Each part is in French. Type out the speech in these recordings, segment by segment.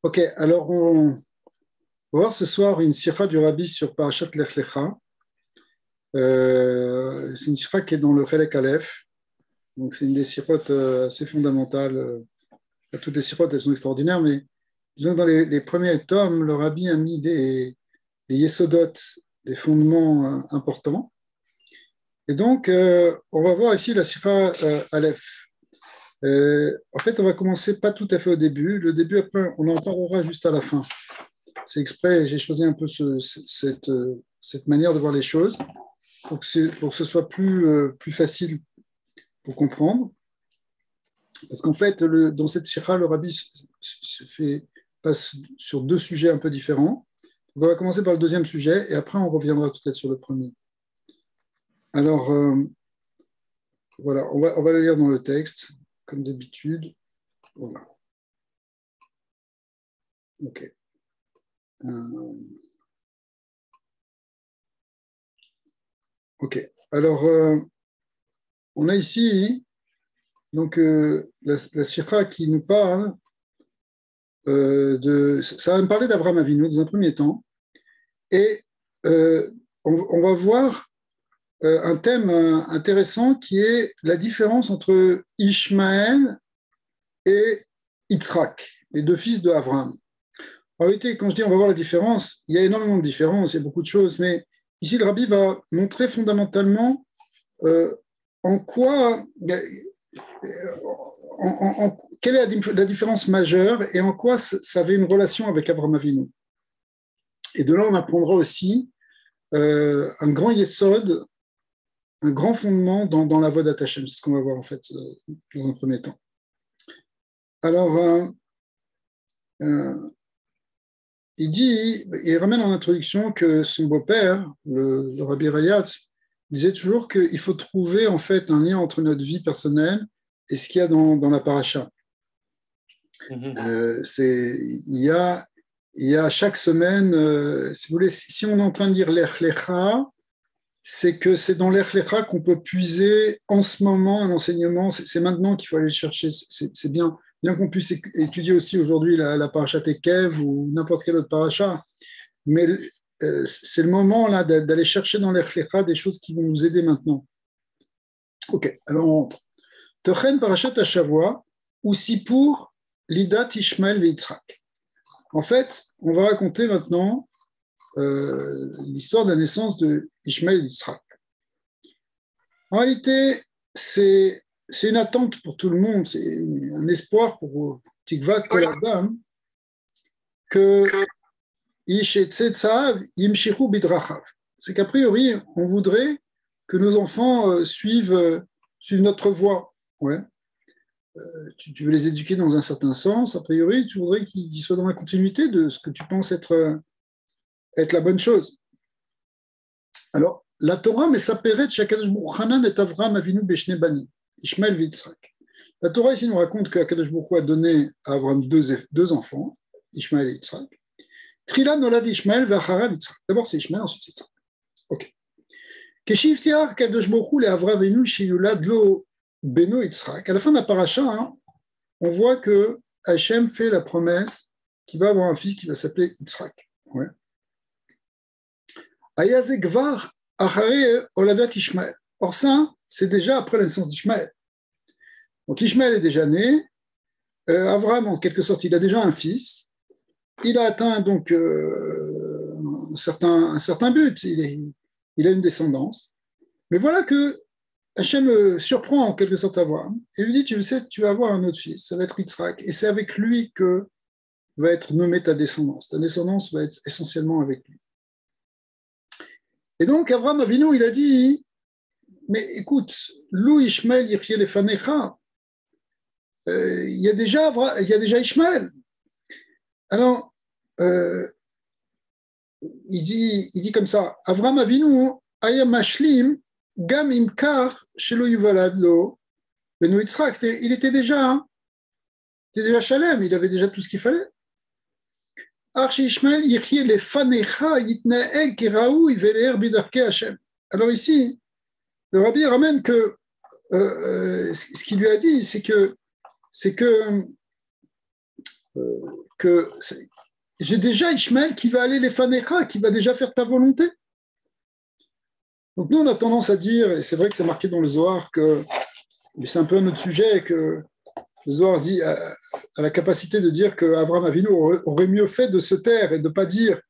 Ok, alors on va voir ce soir une sira du Rabbi sur Parashat Lech Lecha. C'est une sira qui est dans le Chelek Aleph, donc c'est une des sirotes assez fondamentales. Toutes les sirotes, elles sont extraordinaires, mais disons que dans les premiers tomes, le Rabbi a mis des yesodot, des fondements importants. Et donc, on va voir ici la sira Aleph. En fait, on va commencer pas tout à fait au début. Le début, après, on en parlera juste à la fin. C'est exprès, j'ai choisi un peu cette manière de voir les choses pour que ce soit plus facile pour comprendre. Parce qu'en fait, dans cette sira, le Rabbi passe sur deux sujets un peu différents. Donc, on va commencer par le deuxième sujet et après, on reviendra peut-être sur le premier. Alors, voilà, on va le lire dans le texte, comme d'habitude. Voilà. OK. OK. Alors, on a ici donc la sira qui nous parle ça va me parler d'Abraham Avinu dans un premier temps, et on va voir un thème intéressant qui est la différence entre Ishmaël et Yitzhak, les deux fils de Abraham. En réalité, quand je dis on va voir la différence, il y a énormément de différences, il y a beaucoup de choses, mais ici le Rabbi va montrer fondamentalement en quoi, quelle est la différence majeure et en quoi ça avait une relation avec Abraham Avinu. Et de là, on apprendra aussi un grand yesod, un grand fondement dans la voie d'Atachem. C'est ce qu'on va voir en fait dans un premier temps. Alors, il ramène en introduction que son beau-père, le Rabbi Rayatz, disait toujours qu'il faut trouver en fait un lien entre notre vie personnelle et ce qu'il y a dans la paracha. Il y a chaque semaine, si vous voulez, si on est en train de lire Lech Lecha, c'est que c'est dans Lech Lecha qu'on peut puiser en ce moment un enseignement. C'est maintenant qu'il faut aller le chercher. C'est bien qu'on puisse étudier aussi aujourd'hui la paracha Tekev ou n'importe quelle autre paracha, mais c'est le moment là d'aller chercher dans Lech Lecha des choses qui vont nous aider maintenant. Ok, alors on rentre. Tochen parashat Hashavua ou Sipur Lidat Ishmael ve Yitzhak. En fait, on va raconter maintenant l'histoire de la naissance de Ishmael et Yitzhak. En réalité, c'est une attente pour tout le monde, c'est un espoir pour Tikvat Kol Adam que Ish et Tzetzav Yimshichu Bidrachav. C'est qu'a priori, on voudrait que nos enfants suivent notre voie. Ouais. Tu veux les éduquer dans un certain sens, a priori, tu voudrais qu'ils soient dans la continuité de ce que tu penses être la bonne chose. Alors, la Torah, mais ça péret Shakadosh Baruch Hanan et Avraham Avinu Beshne Bani, Ishmael et Yitzhak. La Torah ici nous raconte qu'Akadosh Baruch Hu a donné à Avraham deux enfants, Ishmael et Yitzhak. Trila Nolad Ishmael Vacharav Yitzhak. D'abord c'est Ishmael, ensuite Yitzhak. Ok. Keshivtiar Kadosh Baruch Hu le Avraham Avinu Sheyulad Lo Beno Yitzhak. À la fin de la paracha, on voit que Hachem fait la promesse qu'il va avoir un fils qui va s'appeler Yitzhak. Ouais. Ayazé Gvar Achare Oladat Ishmael. Or ça, c'est déjà après la naissance d'Ishmael. Donc Ishmael est déjà né. Avraham, en quelque sorte, il a déjà un fils. Il a atteint donc un certain but. Il a une descendance. Mais voilà que Hachem surprend en quelque sorte Avraham et lui dit, tu sais, tu vas avoir un autre fils, ça va être Yitzhak. Et c'est avec lui que va être nommée ta descendance. Ta descendance va être essentiellement avec lui. Et donc, Avraham Avinu, il a dit, mais écoute, Lou Ishmael Yirchie Lefanecha, il y a déjà Ishmael. Alors, il dit comme ça, Avraham Avinu, Aya Mashlim, Gam Imkar, Shelo Yuvalad Lo, Beno Yitzhak, il était déjà Shalem, il avait déjà tout ce qu'il fallait. Alors ici, le Rabbi ramène que ce qu'il lui a dit, c'est que que j'ai déjà Ishmaël qui va aller les fanecha, qui va déjà faire ta volonté. Donc nous, on a tendance à dire, et c'est vrai que c'est marqué dans le Zohar, mais c'est un peu un autre sujet, que le Zohar dit, a la capacité de dire qu'Abraham Avinu aurait mieux fait de se taire et de ne pas dire,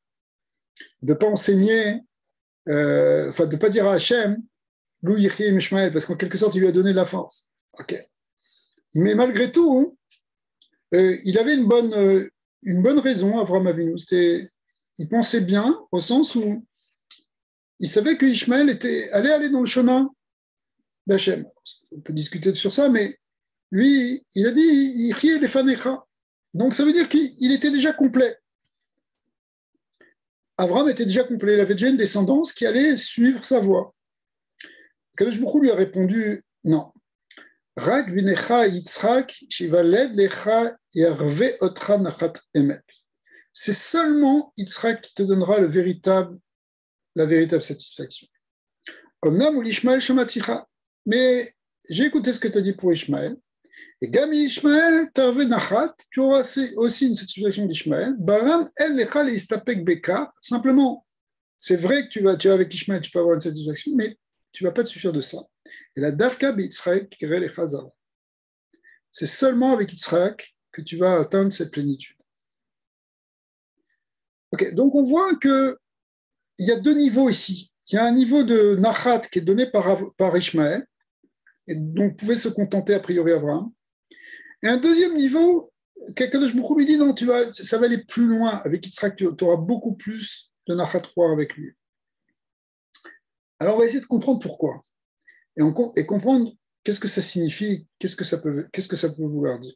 de ne pas enseigner, de ne pas dire à Hachem, Lou Yichri Ishmael, parce qu'en quelque sorte, il lui a donné la force. Okay. Mais malgré tout, il avait une bonne raison, Abraham Avinu. Il pensait bien, au sens où il savait que Ishmael allait aller dans le chemin d'Hachem. On peut discuter sur ça, mais lui, il a dit Yichri les fanecha. Donc ça veut dire qu'il était déjà complet. Abraham était déjà complet, il avait déjà une descendance qui allait suivre sa voie. Kadosh Baruch Hu lui a répondu non. Rak binecha Yitzhak shivaled lecha yarve otra nachat emet. C'est seulement Yitzhak qui te donnera la véritable satisfaction. Omnam ou l'Ishmael shamaticha. Mais j'ai écouté ce que tu as dit pour Ishmael. Et Gami Ishmael, tarve nachat, tu auras aussi une satisfaction d'Ishmael. Baram el lecha le istapek bekar. Simplement, c'est vrai que tu vas avec Ishmael, tu peux avoir une satisfaction, mais tu ne vas pas te suffire de ça. Et la Davka Yitzhak kirel et Chazara. C'est seulement avec Yitzhak que tu vas atteindre cette plénitude. Ok, donc on voit qu'il y a deux niveaux ici. Il y a un niveau de Nachat qui est donné par Ishmael, et dont pouvait se contenter a priori Abraham. Et un deuxième niveau, Kadosh Baruch Hu lui dit non, ça va aller plus loin. Avec Yitzhak, tu auras beaucoup plus de Nachat 3 avec lui. Alors on va essayer de comprendre pourquoi. Et comprendre qu'est-ce que ça signifie, qu'est-ce que ça peut vouloir dire.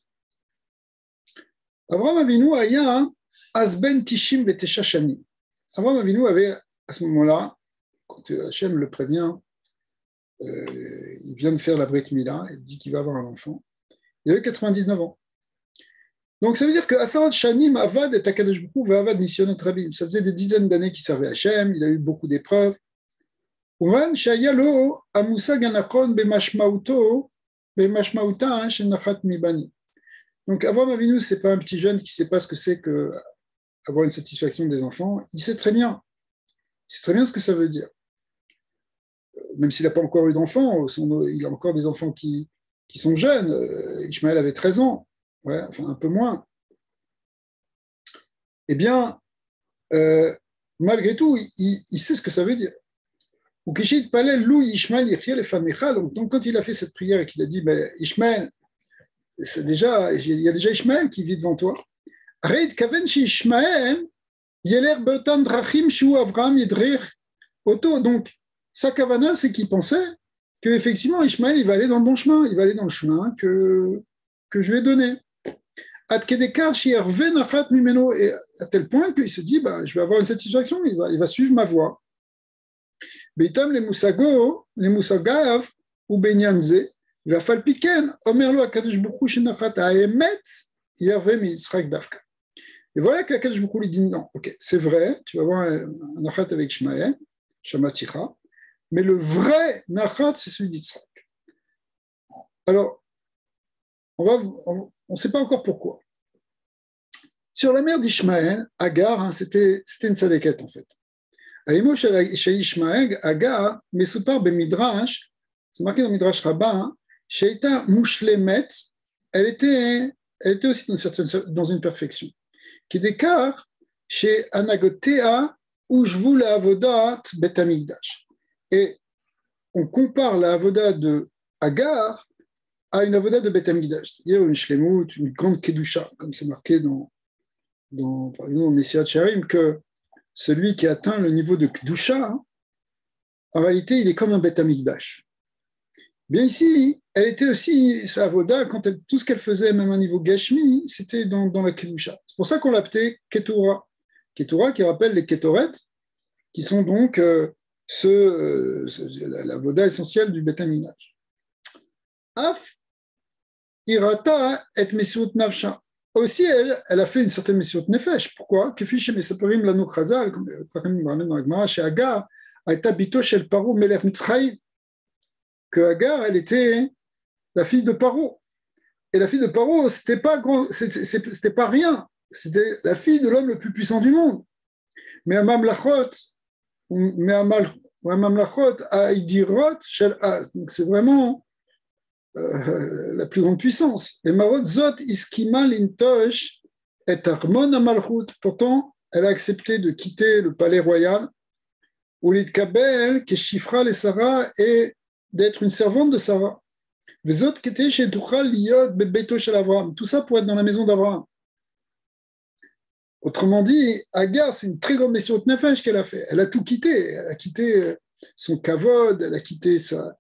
Abraham Avinu aya asben tishim vetesha shanim. Abraham Avinu avait, à ce moment-là, quand Hachem le prévient, il vient de faire la Brit Mila, il dit qu'il va avoir un enfant, il avait 99 ans. Donc ça veut dire que Asarat Shanim Avad et Akadosh Baruch Hu Avad Missionnet Rabim. Ça faisait des dizaines d'années qu'il servait Hachem, il a eu beaucoup d'épreuves. Donc Abraham Avinu, ce n'est pas un petit jeune qui ne sait pas ce que c'est que avoir une satisfaction des enfants. Il sait très bien ce que ça veut dire. Même s'il n'a pas encore eu d'enfants, il a encore des enfants qui sont jeunes. Ishmaël avait 13 ans, ouais, enfin un peu moins. Eh bien, malgré tout, il sait ce que ça veut dire. Donc quand il a fait cette prière et qu'il a dit Ishmaël, il y a déjà Ishmaël qui vit devant toi. Donc sa kavana, c'est qu'il pensait qu'effectivement Ishmaël il va aller dans le bon chemin, il va aller dans le chemin que je lui ai donné. Et à tel point qu'il se dit je vais avoir une satisfaction, il va suivre ma voie. Beitam les Musagav ou Benyanze, il va falloir piquer, Omerlo Akadosh Baruch Hu Shenachat Haemet, Yarve Mitzrak Davka. Et voilà qu'Akadosh Baruch Hu lui dit non, ok, c'est vrai, tu vas avoir un Nachat avec Ishmaël, Shamaticha, mais le vrai Nachat, c'est celui d'Yitzhak. Alors, on ne sait pas encore pourquoi. Sur la mère d'Ishmaël, Agar, c'était une sadéquette en fait. À l'image chez Ishmaël, Agar, Mesupar Bemidrash, c'est marqué dans Midrash Rabbah, Sheita Mushlemet, elle était aussi dans une perfection. Qui décart chez Anagotea, Ujvu la Avodat Betamigdash. Et on compare la Avoda de Agar à une Avoda de Betamigdash, c'est-à-dire une Shlemut, une grande Kedusha, comme c'est marqué dans par exemple, Messiah Tcharim, que celui qui atteint le niveau de Kedusha, en réalité, il est comme un Beth Amikdash. Bien ici, elle était aussi, sa avoda, tout ce qu'elle faisait, même à un niveau Gashmi, c'était dans la Kedusha. C'est pour ça qu'on l'appelait Ketura. Ketura qui rappelle les Ketoret, qui sont donc la avoda essentielle du Beth Amikdash. Af irata et mesirut nafsha. Aussi, elle a fait une certaine Messirut Nefesh. Pourquoi? Que fiche Mesaperim Lanu Chazal, comme Prachim ramène dans la Gemara, chez Agar, a été Bito Shel Paro Melech Mitzraïm, que Agar, elle était la fille de Paro. Et la fille de Paro, c'était pas rien. C'était la fille de l'homme le plus puissant du monde. Mais à Mamlachot, à Idirot, donc c'est vraiment la plus grande puissance. Les Marot Zot, Iskima, Lintosh, et Armon Amalchut. Pourtant, elle a accepté de quitter le palais royal, ou l'Itkabel, qui chiffra les Sarah, et d'être une servante de Sarah. Tout ça pour être dans la maison d'Abraham. Autrement dit, Agar, c'est une très grande mission de nefesh qu'elle a fait. Elle a tout quitté. Elle a quitté son kavod, elle a quitté sa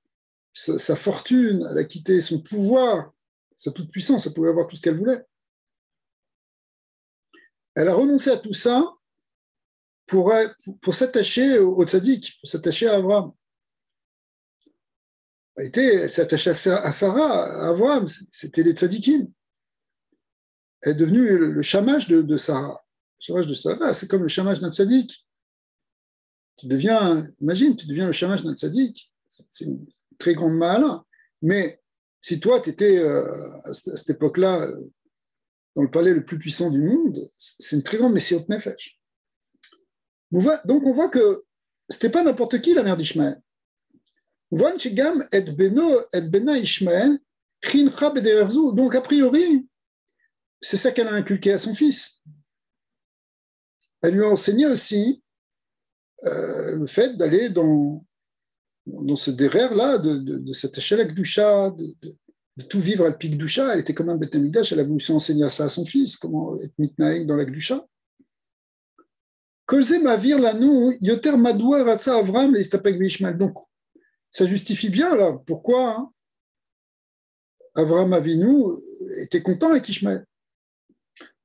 fortune, elle a quitté son pouvoir, sa toute-puissance. Elle pouvait avoir tout ce qu'elle voulait. Elle a renoncé à tout ça pour s'attacher au tzaddik, pour s'attacher à Abraham. Elle s'est attachée à Sarah, à Abraham, c'était les tzaddikim. Elle est devenue le shamash de Sarah. Le shamash de Sarah, c'est comme le shamash d'un tzaddik. Imagine, tu deviens le shamash d'un tzaddik. C'est une très grande malin. Mais si toi, tu étais à cette époque-là dans le palais le plus puissant du monde, c'est une très grande messiot nefesh. Donc on voit que ce n'était pas n'importe qui la mère d'Ishmaël. Donc a priori, c'est ça qu'elle a inculqué à son fils. Elle lui a enseigné aussi le fait d'aller dans ce derrière-là, de cette échelle à Gdusha, de tout vivre à le pic Gdusha. Elle était comme un Beth Amikdash, elle a voulu enseigner ça à son fils, comment être mitnaïk dans la Gdusha. Donc, ça justifie bien, là, pourquoi Avraham Avinu était content avec Ishmaël.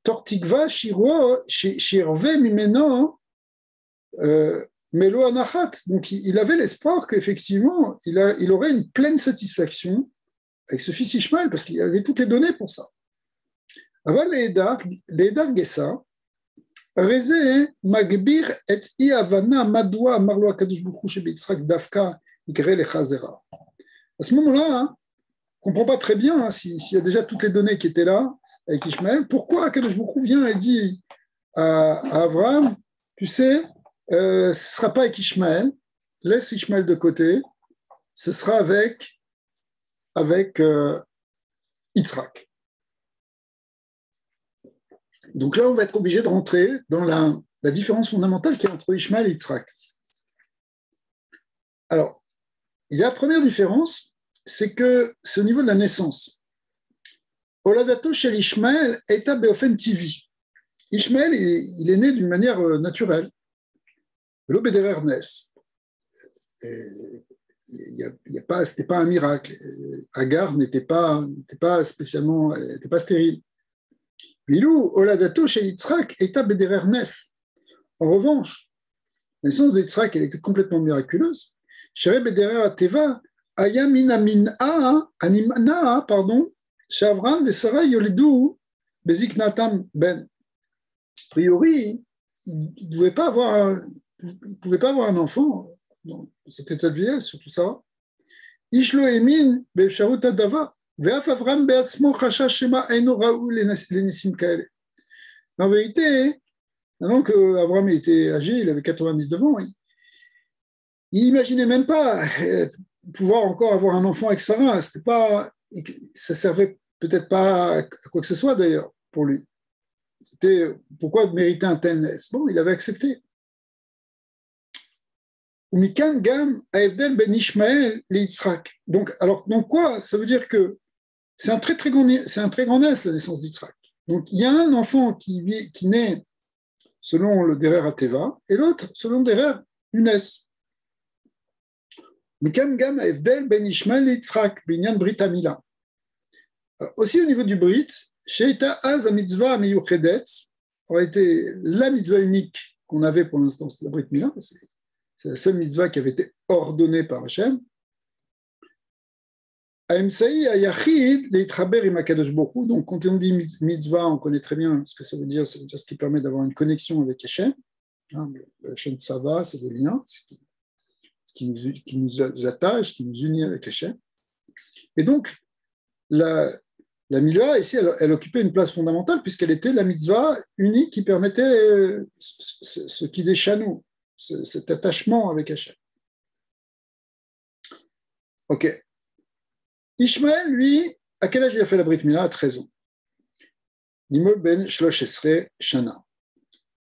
Tortikva shiro shirve mimeno melo anachat. Donc, il avait l'espoir qu'effectivement, il aurait une pleine satisfaction avec ce fils Ishmaël, parce qu'il avait toutes les données pour ça. Aval le'edar gesa, reze magbir et iavana madwa marlo akadosh baruch hu shebitzrak dafka ikre lechazera. À ce moment-là, on ne comprend pas très bien s'il y a déjà toutes les données qui étaient là avec Ishmaël, pourquoi akadosh baruch hu vient et dit à Abraham, tu sais, ce ne sera pas avec Ishmaël, laisse Ishmaël de côté, ce sera avec Yitzhak. Donc là, on va être obligé de rentrer dans la différence fondamentale qu'il y a entre Ishmaël et Yitzhak. Alors, il y a la première différence, c'est que c'est au niveau de la naissance. Oladato shel Ishmael eta beofen tivi. Ishmaël, il est né d'une manière naturelle. L'obédérer nes. C'était pas un miracle. Agar n'était pas spécialement, n'était pas stérile. Vilou oladato shel Yitzhak eta bédérer nes. En revanche, la naissance de Yitzhak, elle était complètement miraculeuse. Shere bédérer ateva aya mina animana, pardon, chez Avram et Sarah yolidu beziknatam ben. A priori, il ne pouvait pas avoir un enfant dans cet état de vieillesse, surtout ça. Ishlo emin be'efsharut hadava ve'af Avram be'atzmo chashash shema eino ra'u lenissim kaele. En vérité, maintenant qu'Avram était âgé, il avait 99 ans, il n'imaginait même pas pouvoir encore avoir un enfant avec Sarah. Ça servait peut-être pas à quoi que ce soit d'ailleurs pour lui. C'était pourquoi mériter un tel naissance. Bon, il avait accepté. Umikan gam aevdel ben Ishmael le Yitzhak. Donc quoi? Ça veut dire que c'est un très grand naissance, la naissance d'Yitzhak. Donc il y a un enfant qui naît selon le derer Ateva et l'autre selon le derer Younes. Umikan gam aevdel ben Ishmael le Yitzhak binyan Brit Hamila. Aussi au niveau du Brit, Sheita Az mitzvah meyuchedet aurait été la mitzvah unique qu'on avait pour l'instant, c'est la Brit Mila, c'est la seule mitzvah qui avait été ordonnée par Hachem. Aemsaï ayachid leitraber im hakadosh baruch hu. Donc quand on dit mitzvah, on connaît très bien ce que ça veut dire ce qui permet d'avoir une connexion avec Hachem. Le Hachem Tsava, c'est le lien, ce qui nous attache, qui nous unit avec Hachem. Et donc, La mitzvah, ici, elle occupait une place fondamentale puisqu'elle était la mitzvah unique qui permettait ce qui déchanou, cet attachement avec Hachem. Ok. Ishmaël, lui, à quel âge il a fait la Brit Mila? À 13 ans. Nimol ben Shlosh Esrei Shana.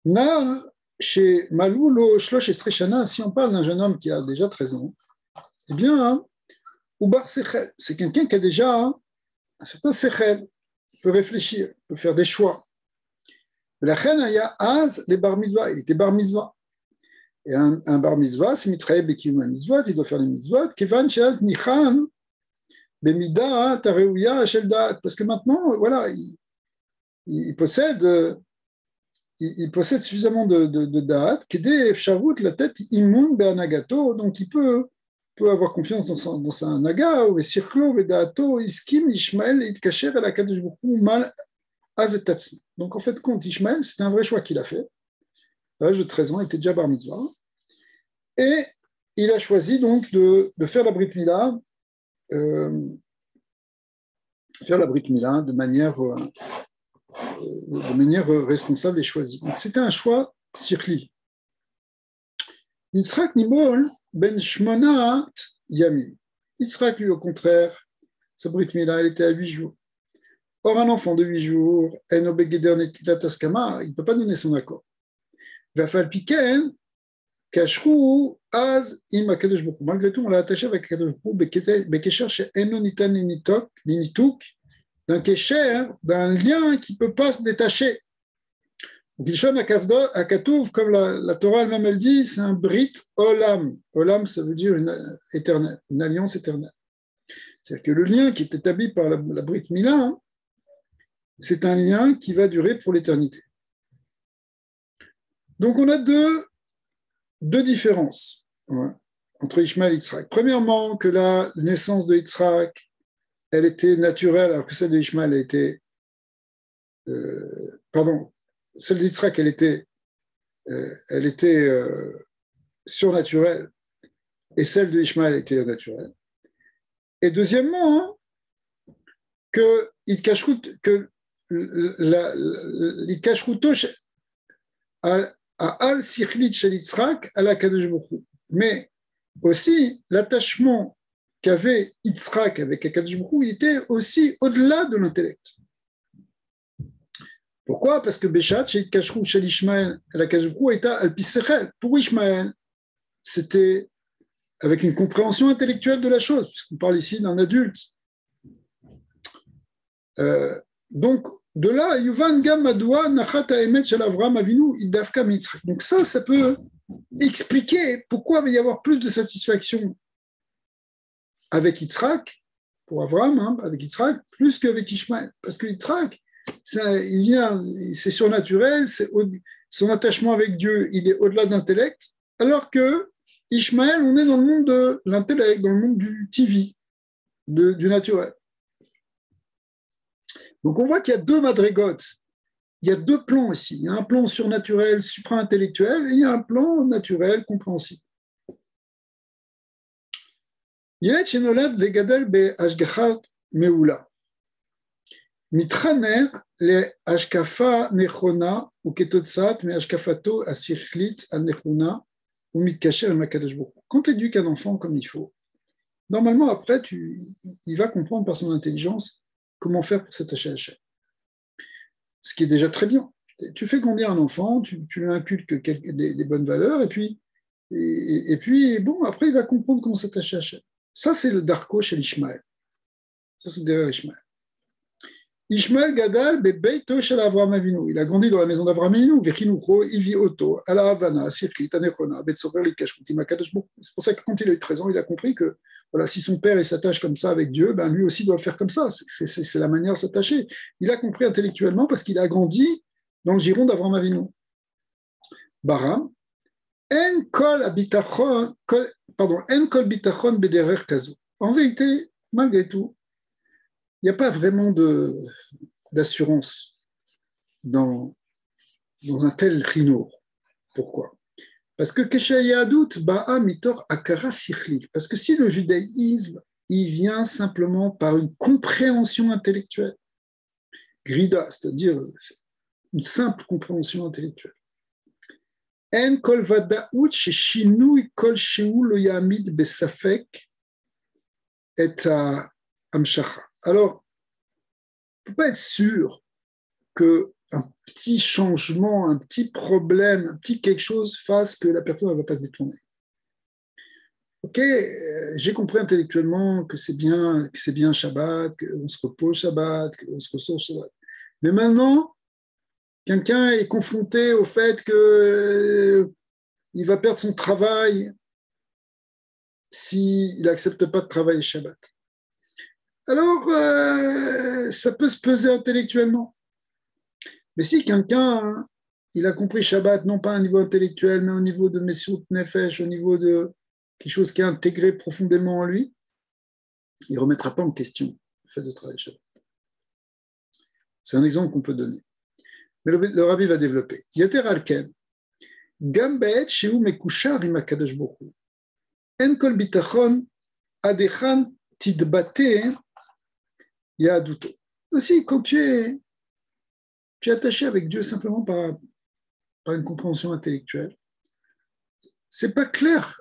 Nar, chez Maloulo Shlosh Esrei Shana, si on parle d'un jeune homme qui a déjà 13 ans, eh bien, Ubar Sechel, c'est quelqu'un qui a déjà un certain Sechel, peut réfléchir, peut faire des choix. La reine, il y a Az, les bar mitzvah, il était bar mitzvah. Et un bar mitzvah, c'est mitraï bekim un mitzvah, il doit faire les mitzvot, kevan sheaz nichan, bemida, tareouya, sheldat, parce que maintenant, voilà, il possède suffisamment de date, kede efshavut, la tête immun be'anagato, donc il peut avoir confiance dans sa naga, ou sirklo, vedato, iskim, Ishmael, itkacher, el akadosh baruch hu, mal azetatz. Donc en fait, compte Ishmael, c'était un vrai choix qu'il a fait. À l'âge de 13 ans, il était déjà bar mitzvah. Et il a choisi donc de faire la Brit Mila, de manière responsable et choisie. Donc c'était un choix circli. Yitzhak Nibol ben Shmonat Yamim. Yitzhak, lui, au contraire, sa Brit Mila, elle était à 8 jours. Or, un enfant de 8 jours, il ne peut pas donner son accord. Vafal Piken, Kashrou, Az, Im Akadosh Baruch Hu. Malgré tout, on l'a attaché avec Akadosh Baruch Hu, Bekesher, chez Eno Nitan Ninituk, d'un Kesher, d'un lien qui ne peut pas se détacher. Gilshon Akatouv, comme la Torah elle-même elle dit, c'est un Brit Olam. Olam, ça veut dire une alliance éternelle. C'est-à-dire que le lien qui est établi par la Brit Mila, c'est un lien qui va durer pour l'éternité. Donc on a deux différences entre Ishmael et Yitzhak. Premièrement, que la naissance de Yitzhak, elle était naturelle, alors que celle de Ishmael, elle était... celle d'Yitzhak, elle était surnaturelle, et celle de Ishmael était naturelle. Et deuxièmement, que al sikhlit shel Yitzhak à la Kadosh Baruch Hu. Mais aussi, l'attachement qu'avait Yitzhak avec Akadosh Baruch Hu, il était aussi au-delà de l'intellect. Pourquoi? Parce que Béchat, chez Kashrou, chez Ishmael, à la Kadosh Baruch Hu, était al pisechel. Pour Ishmael, c'était avec une compréhension intellectuelle de la chose, puisqu'on parle ici d'un adulte. Donc, de là, Yuvan Gam Madoua Nachat Haemet Shel Avram Avinu Idafka Mitzrak. Donc ça peut expliquer pourquoi il va y avoir plus de satisfaction avec Yitzhak, pour Avram, avec Yitzhak, plus qu'avec Ishmael. Parce que Yitzhak, c'est surnaturel, son attachement avec Dieu, il est au-delà de l'intellect, alors que Ishmael, on est dans le monde de l'intellect, dans le monde du TV, du naturel. Donc on voit qu'il y a deux madrigotes, il y a deux plans ici. Il y a un plan surnaturel, supra-intellectuel, et il y a un plan naturel, compréhensible. Yeled shenolad vegadel be'ashgachat meula. Mitraner le ashkafa nechona ou ketotsat me ashkafato asichlit al nechona ou mitkacher al makadosh baruch Hu. Quand tu éduques un enfant comme il faut, normalement après il va comprendre par son intelligence comment faire pour s'attacher à Hachem. Ce qui est déjà très bien. Tu fais grandir un enfant, tu lui inculques des bonnes valeurs, et puis, bon, après, il va comprendre comment s'attacher à Hachem. Ça, c'est le Darko chez l'Ishmael. Ça, c'est derrière Ishmael. Ishmael Gadal, Bebeito shel Avraham Avinu. Il a grandi dans la maison d'Avraham Avinu. Vechinucho, Ivi Oto, Ala Havana, Sirkit, Anechona, Betsofer, Likashruti, Makadosh Baruch Hu. C'est pour ça que quand il a eu 13 ans, il a compris que voilà, si son père s'attache comme ça avec Dieu, ben lui aussi doit faire comme ça. C'est la manière de s'attacher. Il a compris intellectuellement parce qu'il a grandi dans le giron d'Avraham Avinu. Baram, En kol bitachon bederer kazo. En vérité, malgré tout, il n'y a pas vraiment d'assurance dans un tel rhino. Pourquoi? Parce que Keshayadut ba'a mitor akara sikhli. Parce que si le judaïsme, il vient simplement par une compréhension intellectuelle, grida, c'est-à-dire une simple compréhension intellectuelle. En kol vadaout sheshinui kol sheu lo yamid besafek et amshacha. Alors, on ne peut pas être sûr qu'un petit changement, un petit problème, un petit quelque chose fasse que la personne ne va pas se détourner. Ok, j'ai compris intellectuellement que c'est bien Shabbat, qu'on se repose Shabbat, qu'on se ressort Shabbat. Mais maintenant, quelqu'un est confronté au fait qu'il va perdre son travail s'il n'accepte pas de travailler Shabbat. Alors, ça peut se peser intellectuellement. Mais si quelqu'un, il a compris Shabbat, non pas à un niveau intellectuel, mais au niveau de Messut Nefesh, au niveau de quelque chose qui est intégré profondément en lui, il ne remettra pas en question le fait de travailler Shabbat. C'est un exemple qu'on peut donner. Mais le Rabbi va développer. Yater alken, gam be'et sheu mekushar im hakadosh baruch hu. En kol bitachon adechan tidbate yahaduto. Aussi, quand tu es attaché avec Dieu simplement par une compréhension intellectuelle, c'est pas clair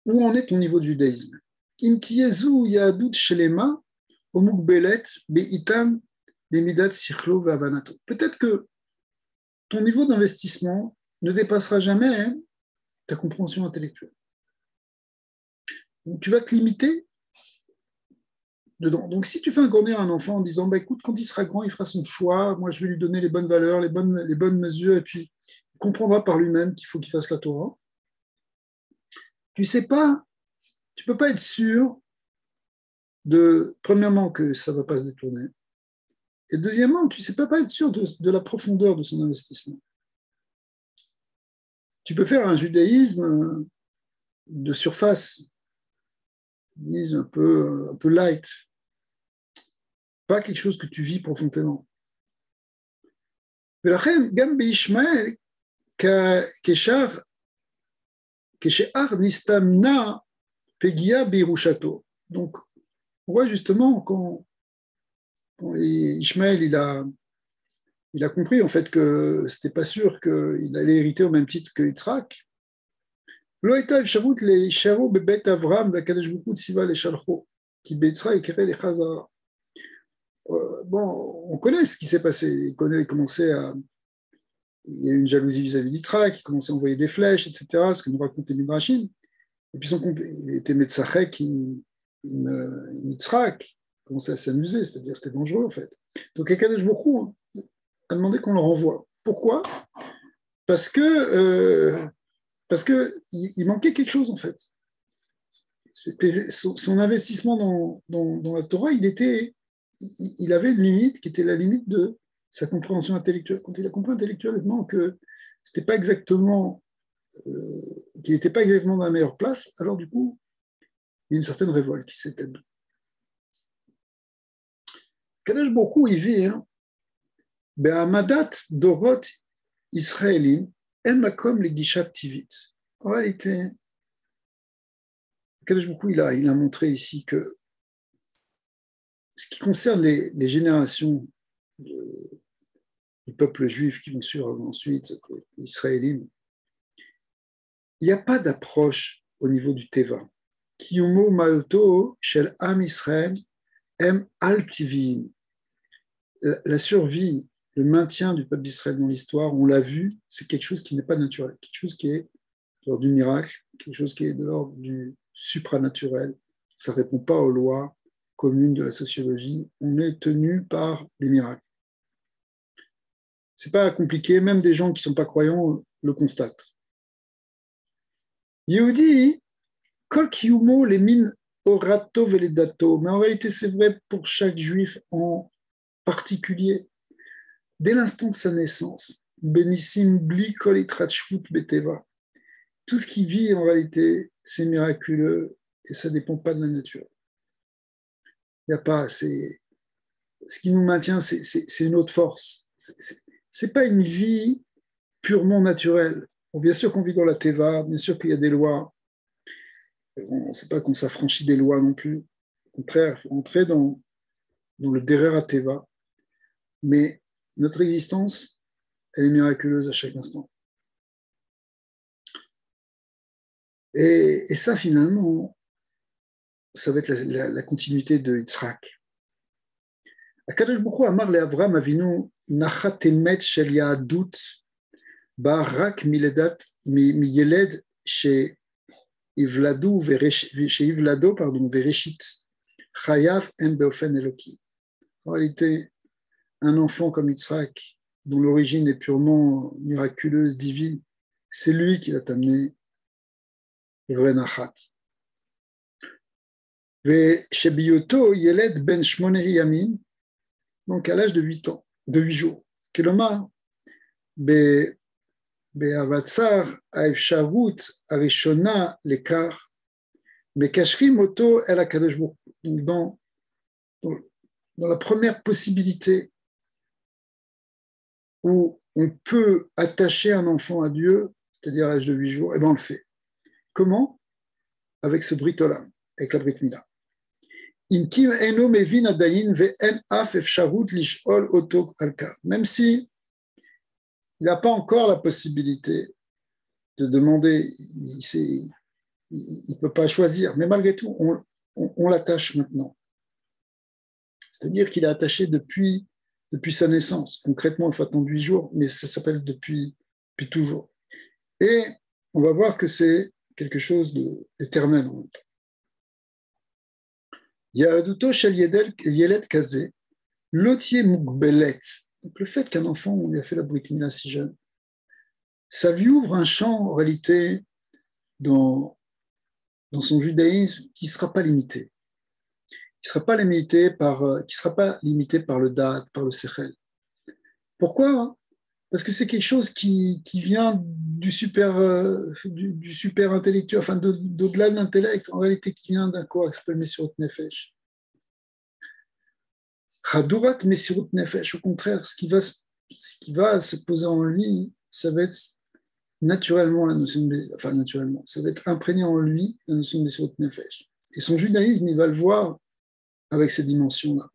où en est ton niveau de judaïsme. Im tiyezu yahadut shelema omukbelet beitam lemidat sichlo ve'avanato. Peut-être que ton niveau d'investissement ne dépassera jamais ta compréhension intellectuelle. Donc, tu vas te limiter dedans. Donc, si tu fais grandir un enfant en disant, bah, écoute, quand il sera grand, il fera son choix, moi, je vais lui donner les bonnes valeurs, les bonnes mesures, et puis il comprendra par lui-même qu'il faut qu'il fasse la Torah. Tu sais pas, tu peux pas être sûr premièrement, que ça va pas se détourner, et deuxièmement, tu sais pas être sûr de la profondeur de son investissement. Tu peux faire un judaïsme de surface, un peu light, pas quelque chose que tu vis profondément. ולכן גם בישמעאל כשאר נסתמנה פגיעה בירושתו. Donc, on voit justement quand Ishmaël il a compris en fait que c'était pas sûr qu'il allait hériter au même titre que Yitzhak. לא הייתה אפשרות להישארו בבית אברהם והקדוש ברוך הוא ציווה לשלחו כי ביצרה יקרא לך זרע. Bon, on connaît ce qui s'est passé. Il y a eu une jalousie vis-à-vis d'Yitzhak, il commençait à envoyer des flèches, etc., ce que nous racontent les Midrashim. Et puis il était Metzachek, Yitzhak, il commençait à s'amuser, c'est-à-dire c'était dangereux en fait. Donc Akadosh Baruch Hu a demandé qu'on le renvoie. Pourquoi ? Parce que il manquait quelque chose en fait. Son investissement dans la Torah, il avait une limite qui était la limite de sa compréhension intellectuelle. Quand il a compris intellectuellement que c'était pas exactement, qu'il n'était pas exactement dans la meilleure place, alors du coup, il y a une certaine révolte qui s'est établie. Kadosh Baruch Hu, il vit, Be'amadat dorot israélim en makom legishat tivit. En réalité, Kadosh Baruch Hu, il a montré ici que ce qui concerne les générations du peuple juif qui vont suivre ensuite, les Israélites, il n'y a pas d'approche au niveau du Teva. Kiyumo Maoto shel Am Israël em altivin. La survie, le maintien du peuple d'Israël dans l'histoire, on l'a vu, c'est quelque chose qui n'est pas naturel, quelque chose qui est de l'ordre du miracle, quelque chose qui est de l'ordre du supranaturel. Ça ne répond pas aux lois communes de la sociologie. On est tenu par les miracles. Ce n'est pas compliqué, même des gens qui ne sont pas croyants le constatent. Yehudi, kol kiyumo les mines orato veledato. Mais en réalité, c'est vrai pour chaque juif en particulier. Dès l'instant de sa naissance, benissim bli kol itrachfut beteva. Tout ce qui vit en réalité, c'est miraculeux et ça ne dépend pas de la nature. Il n'y a pas, ce qui nous maintient, c'est une autre force. C'est pas une vie purement naturelle. Bon, bien sûr qu'on vit dans la Teva, bien sûr qu'il y a des lois. On ne sait pas qu'on s'affranchit des lois non plus. Au contraire, il faut entrer dans le Derer à Teva. mais notre existence, elle est miraculeuse à chaque instant. Et ça, finalement, ça va être la continuité de Yitzhak. Akadosh Baruch Hu amar leAvraham Avinu nachat emet shel yahadut ba rak miyeled sheivlado vereshit chayav en beofen eloki. En réalité, un enfant comme Yitzhak, dont l'origine est purement miraculeuse, divine, c'est lui qui l'a amené le vrai nachat. Shebiyoto yeled ben shmoneh yamim, donc à l'âge de 8 ans, de 8 jours. Kelomar, be'avatsar ha'efsharut harishona lekar, mekashrim oto el hakadosh baruch hu. Donc dans la première possibilité où on peut attacher un enfant à Dieu, c'est-à-dire à l'âge de 8 jours, eh bien on le fait. Comment? Avec ce brit olam, avec la brit mila. Même si il n'a pas encore la possibilité de demander, il ne peut pas choisir, mais malgré tout, on l'attache maintenant. C'est-à-dire qu'il est attaché depuis sa naissance. Concrètement, il faut attendre 8 jours, mais ça s'appelle depuis toujours. Et on va voir que c'est quelque chose d'éternel en même temps. Yahaduto shel yeled kazé, lotier mugbelet. Donc le fait qu'un enfant, on lui a fait la brit mila si jeune, ça lui ouvre un champ, en réalité, dans son judaïsme, qui ne sera pas limité. Qui ne sera pas limité par le date, par le sechel. Pourquoi? Parce que c'est quelque chose qui vient du super intellectuel, enfin d'au-delà de l'intellect, en réalité qui vient d'un corps qui s'appelle Messirut Nefesh. Chadurat Messirut Nefesh, au contraire, ce qui va se poser en lui, ça va être naturellement la notion naturellement, ça va être imprégné en lui la notion de Messirut Nefesh. Et son judaïsme, il va le voir avec ces dimensions-là.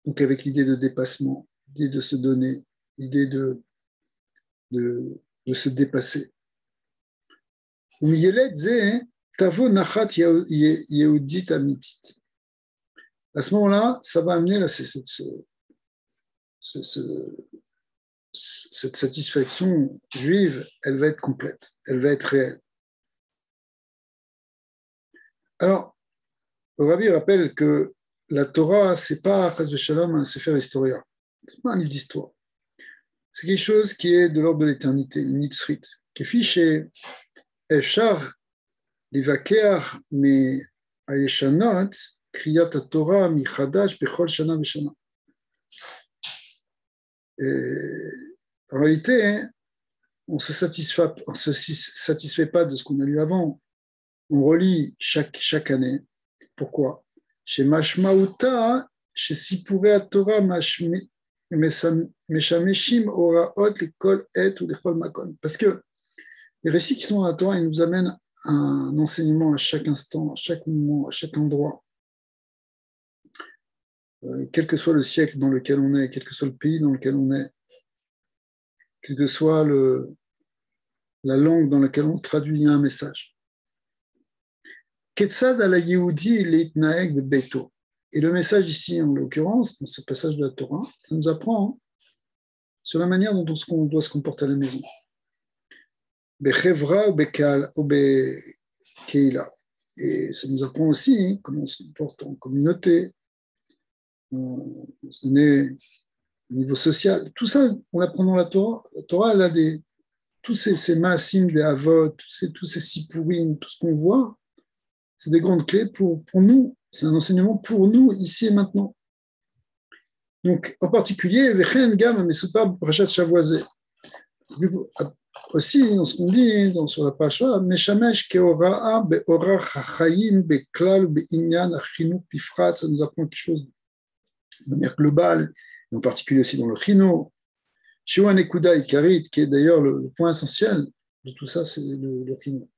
Donc avec l'idée de dépassement, l'idée de se donner, l'idée de se dépasser. À ce moment-là, ça va amener cette satisfaction juive, elle va être complète, elle va être réelle. Alors, le Rabbi rappelle que la Torah, c'est pas Chas v'Shalom un sefer historia, c'est pas un livre d'histoire. C'est quelque chose qui est de l'ordre de l'éternité, une nitzrit, qui fiche Efshar Livakeach mais Ayeshanot Kriyat Torah Michadash Bechol Shana Veshana. En réalité, on ne se satisfait pas de ce qu'on a lu avant. On relit chaque année. Pourquoi? Chez Mashmaouta, chez Sipurei Torah Meshameshim Oraot Lekol Et ou Lechol Makon. Parce que les récits qui sont dans la Torah, ils nous amènent un enseignement à chaque instant, à chaque moment, à chaque endroit. Quel que soit le siècle dans lequel on est, quel que soit le pays dans lequel on est, quelle que soit la langue dans laquelle on traduit un message. Ketzad ala Yehudi leitnaeg bebeito. Et le message ici, en l'occurrence, dans ce passage de la Torah, ça nous apprend sur la manière dont on doit se comporter à la maison. Bechevra ou bekeila. Et ça nous apprend aussi comment on se comporte en communauté, on est au niveau social. Tout ça, on l'apprend dans la Torah. La Torah, elle a tous ces maasim, des avot, tous ces sipurim, tout ce qu'on voit, c'est des grandes clés pour nous. C'est un enseignement pour nous, ici et maintenant. Donc, en particulier, Vechen Gam Mesupar Parashat Shavua. Aussi, dans ce qu'on dit sur la Parasha, Meshamesh Keoraa Beorach HaChaim Beklal Beinyan Achinu Pifrat, ça nous apprend quelque chose de manière globale, et en particulier aussi dans le Chino. Shiwan Ekuda Ikarit, qui est d'ailleurs le point essentiel de tout ça, c'est le Chino.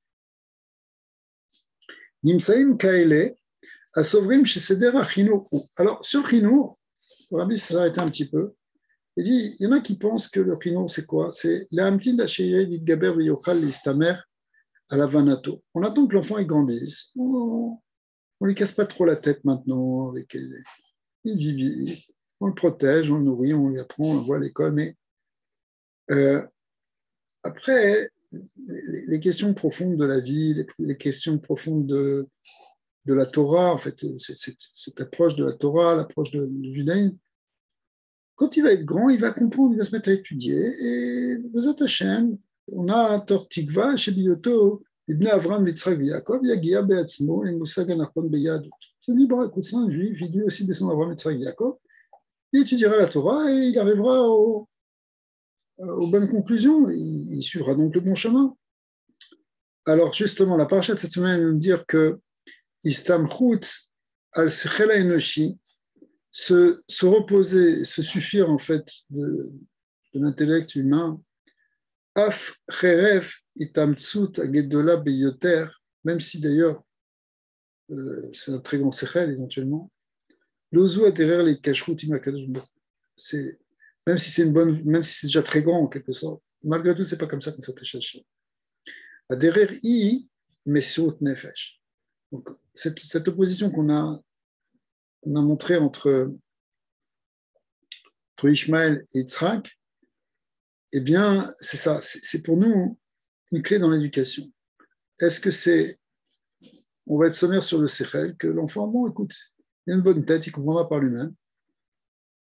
Nimsaim Kaele, Asovrim Sheseder Achino. Alors, sur Chino, le rabbi s'est arrêté un petit peu. Il dit, il y en a qui pensent que le chinour, c'est quoi? C'est l'amtin d'Hacheyeh d'Idgaber v'yochal l'istamer à la vanato. On attend que l'enfant il grandisse. On ne lui casse pas trop la tête maintenant. Il vit, on le protège, on le nourrit, on lui apprend, on l'envoie à l'école. Mais après, les questions profondes de la vie, les questions profondes de la Torah, en fait, cette approche de la Torah, l'approche du judaïsme, quand il va être grand, il va comprendre, il va se mettre à étudier. Et Bezat Hashem, on a Tor Tikva, chez Bioto, Ibn Avram, Yitzhak, Yaakov, Yagia, Beatzmo, les Moussag, Anachon, Beyadot. Il se dit, bon, écoute, c'est un juif, il lui aussi descend Avram, Yitzhak, Yaakov. Il étudiera la Torah et il arrivera aux bonnes conclusions. Il suivra donc le bon chemin. Alors, justement, la paracha de cette semaine va nous dire que Istamchut al-Sechel Enoshi, se reposer, se suffire en fait de l'intellect humain, Af Cheref Itamtsut Agedola Beyoter, même si d'ailleurs c'est un très grand Sechel éventuellement, Lozu Aterer les Kashrut Imakadosh, c'est même si c'est une bonne, même si c'est déjà très grand en quelque sorte, malgré tout c'est pas comme ça qu'on s'attache à Hachem. Aderer I Mesut Nefesh. Donc cette opposition qu'on a montrée entre Ishmaël et Yitzhak, eh bien, c'est ça, c'est pour nous une clé dans l'éducation. Est-ce que c'est, on va être sommaire sur le Sechel, que l'enfant, bon, écoute, il a une bonne tête, il comprendra par lui-même,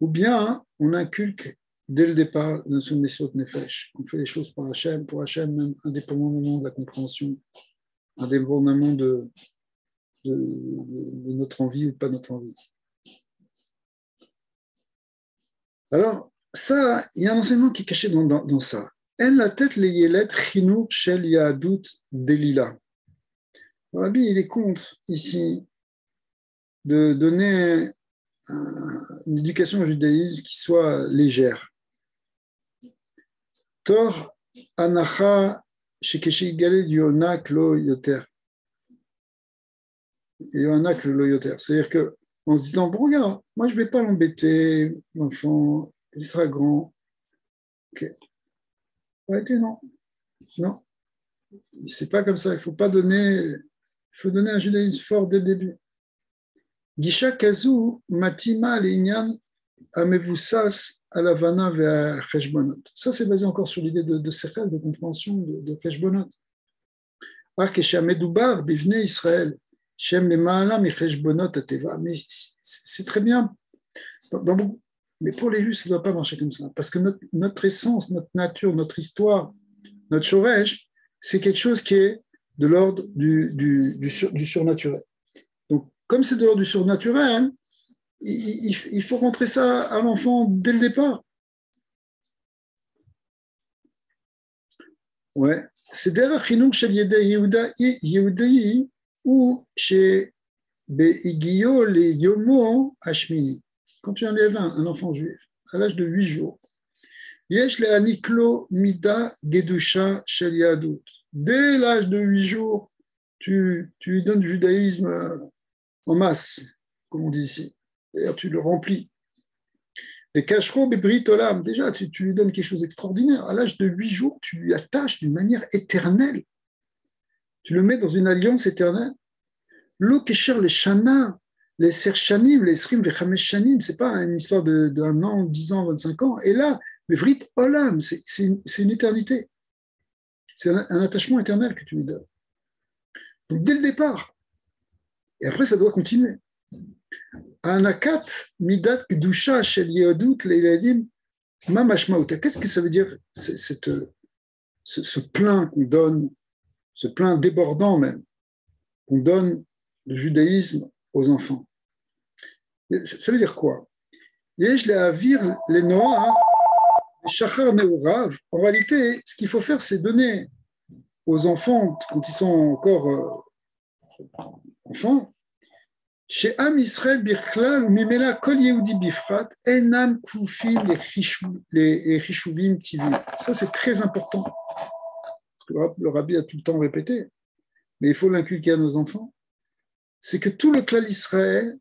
ou bien on inculque dès le départ la notion de Messiot Nefesh, on fait les choses pour Hachem, même indépendamment de la compréhension, indépendamment de notre envie ou pas notre envie. Alors, ça, il y a un enseignement qui est caché dans ça. Elle la tête les yelet chinour shel yahadut delila. Le rabbi, il est contre ici de donner une éducation au judaïsme qui soit légère. Tor anacha shekeshigale yonak lo yoter. Yonak lo yoter. C'est-à-dire que en se disant, bon, regarde, moi je ne vais pas l'embêter, l'enfant, il sera grand. Ok. Arrêtez, non. Non. C'est pas comme ça. Il faut donner un judaïsme fort dès le début. Gisha kazu matima l'inyan amevusas alavana ve'a cheshbonot. Ça, c'est basé encore sur l'idée de sechel, de compréhension, de cheshbonot. Ar keshamedubar bivne Israël. Mais c'est très bien. Mais pour les Juifs, ça ne doit pas marcher comme ça. Parce que notre essence, notre nature, notre histoire, notre shoresh, c'est quelque chose qui est de l'ordre du surnaturel. Donc, comme c'est de l'ordre du surnaturel, il faut rentrer ça à l'enfant dès le départ. Ouais. C'est derrière Chinouk chez Yehudaï ou chez Be'igio les Yomo Hashmini. Quand tu enlèves un enfant juif à l'âge de 8 jours, Yesh le Aniklo Mida Gedusha Shel Yahadut. Dès l'âge de 8 jours, tu lui donnes du judaïsme en masse, comme on dit ici. D'ailleurs, tu le remplis. Les Kashro Bebrit Olam, déjà, tu lui donnes quelque chose d'extraordinaire. À l'âge de 8 jours, tu lui attaches d'une manière éternelle. Tu le mets dans une alliance éternelle. Lo Kesher les Shana, les Sershanim, les Srim Vechamesh Shanim, ce n'est pas une histoire d'un an, 10 ans, 25 ans. Et là, le Vrit Olam, c'est une éternité. C'est un attachement éternel que tu lui donnes. Donc, dès le départ. Et après, ça doit continuer. Anakat midat kedusha shel yehudut leiladim ma mashmaouta. Qu'est-ce que ça veut dire ce plein qu'on donne, ce plein débordant même, qu'on donne le judaïsme aux enfants? Ça veut dire quoi? Yesh le'avir les noah shachar neurav. En réalité, ce qu'il faut faire, c'est donner aux enfants, quand ils sont encore enfants, chez Am Israël Birklal, Mimela Kol Yehudi Bifrat, Enam Koufim les Chishuvim Tivim. Ça, c'est très important. Le rabbi a tout le temps répété, mais il faut l'inculquer à nos enfants. C'est que tout le clan Israël,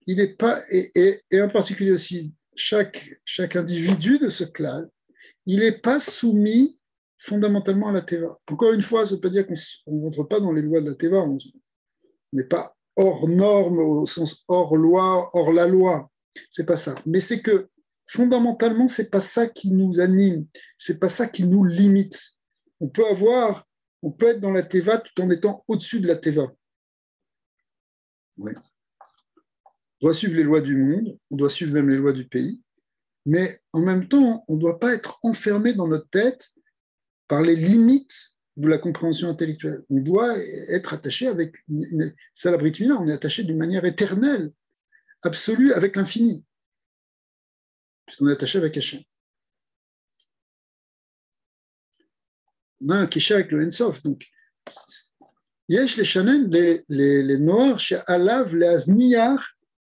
il n'est pas, et en particulier aussi chaque individu de ce clan, il n'est pas soumis fondamentalement à la Teva. Encore une fois, ça ne veut pas dire qu'on ne rentre pas dans les lois de la Teva, on n'est pas hors norme au sens hors loi, hors la loi. C'est pas ça. Mais c'est que fondamentalement, c'est pas ça qui nous anime, c'est pas ça qui nous limite. On peut être dans la Teva tout en étant au-dessus de la Teva. Oui. On doit suivre les lois du monde, on doit suivre même les lois du pays, mais en même temps, on ne doit pas être enfermé dans notre tête par les limites de la compréhension intellectuelle. On doit être attaché avec c'est la Brit Mila, on est attaché d'une manière éternelle, absolue avec l'infini, puisqu'on est attaché avec Hachem. On a un Kisha avec le Ensof, donc Yesh les Shanen, les Noirs, chez Alav, les Azniyar,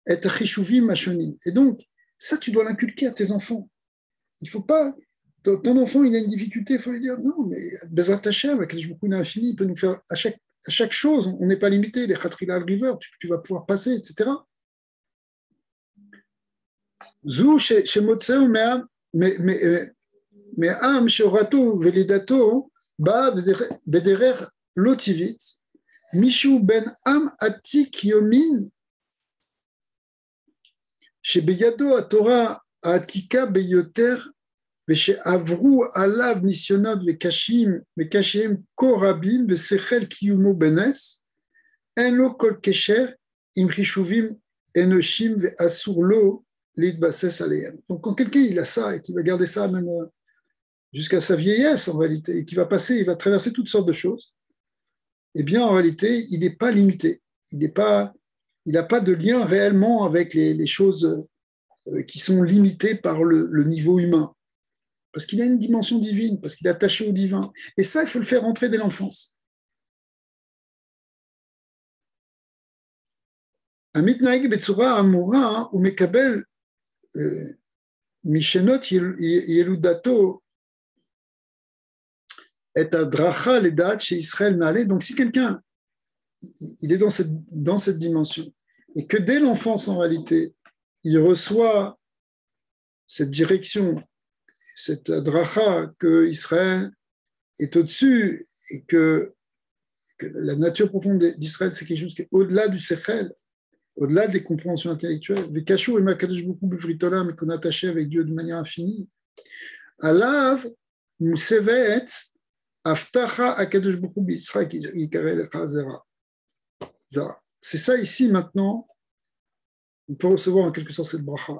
et Achishuvim Mashonim. Et donc, ça, tu dois l'inculquer à tes enfants. Il ne faut pas. Ton enfant, il a une difficulté, il faut lui dire non, mais Bezrat Hashem, avec beaucoup d'infini, il peut nous faire à chaque chose, on n'est pas limité. Les Khatrila River, tu vas pouvoir passer, etc. Zou chez Motseu, mais Am, chez Orato, Velidato, Ba, Bederer, Lotivit, Mishu ben Am Atik Yomin, chez Beyado, à Torah, à Atika, Beyoter, ושעברו עליו ניסיונות וקשים כה רבים ושכל קיומו בנס, אין לו כל קשר עם חישובים אנושיים ואסור לו להתבסס עליהם. Donc quand quelqu'un il a ça et qu'il va garder ça même jusqu'à sa vieillesse en réalité, et qu'il va passer, il va traverser toutes sortes de choses, eh bien en réalité il n'est pas limité, il n'a pas de lien réellement avec les choses qui sont limitées par le niveau humain. Parce qu'il a une dimension divine, parce qu'il est attaché au divin. Et ça, il faut le faire entrer dès l'enfance. Amitnaïg betsura amura ou mekabel mishenot yeludato et adracha ledat chez Israël nale. Donc, si quelqu'un il est dans cette dimension et que dès l'enfance, en réalité, il reçoit cette direction, cette dracha que Israël est au-dessus et que la nature profonde d'Israël, c'est quelque chose qui est au-delà du sechel, au-delà des compréhensions intellectuelles. Les cachot et makadosh beaucoup b'vritola, mais qu'on est attaché avec Dieu de manière infinie. Alav musevet aftacha akadosh beaucoup b'Israël yikareh lecha zera. C'est ça ici maintenant. On peut recevoir en quelque sorte cette bracha.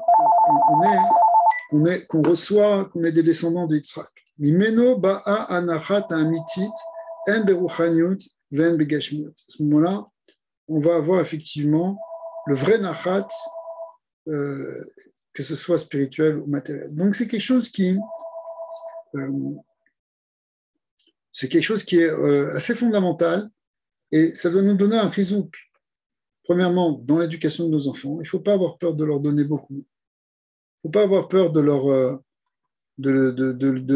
Qu'on reçoit, qu'on est des descendants d'Yitzhak. Mimeno ba'a anachat amitit en beruchaniut ven begashmiut. À ce moment-là, on va avoir effectivement le vrai nachat, que ce soit spirituel ou matériel. Donc c'est quelque chose qui est assez fondamental et ça doit nous donner un chizouk. Premièrement, dans l'éducation de nos enfants, il ne faut pas avoir peur de leur donner beaucoup. Il ne faut pas avoir peur de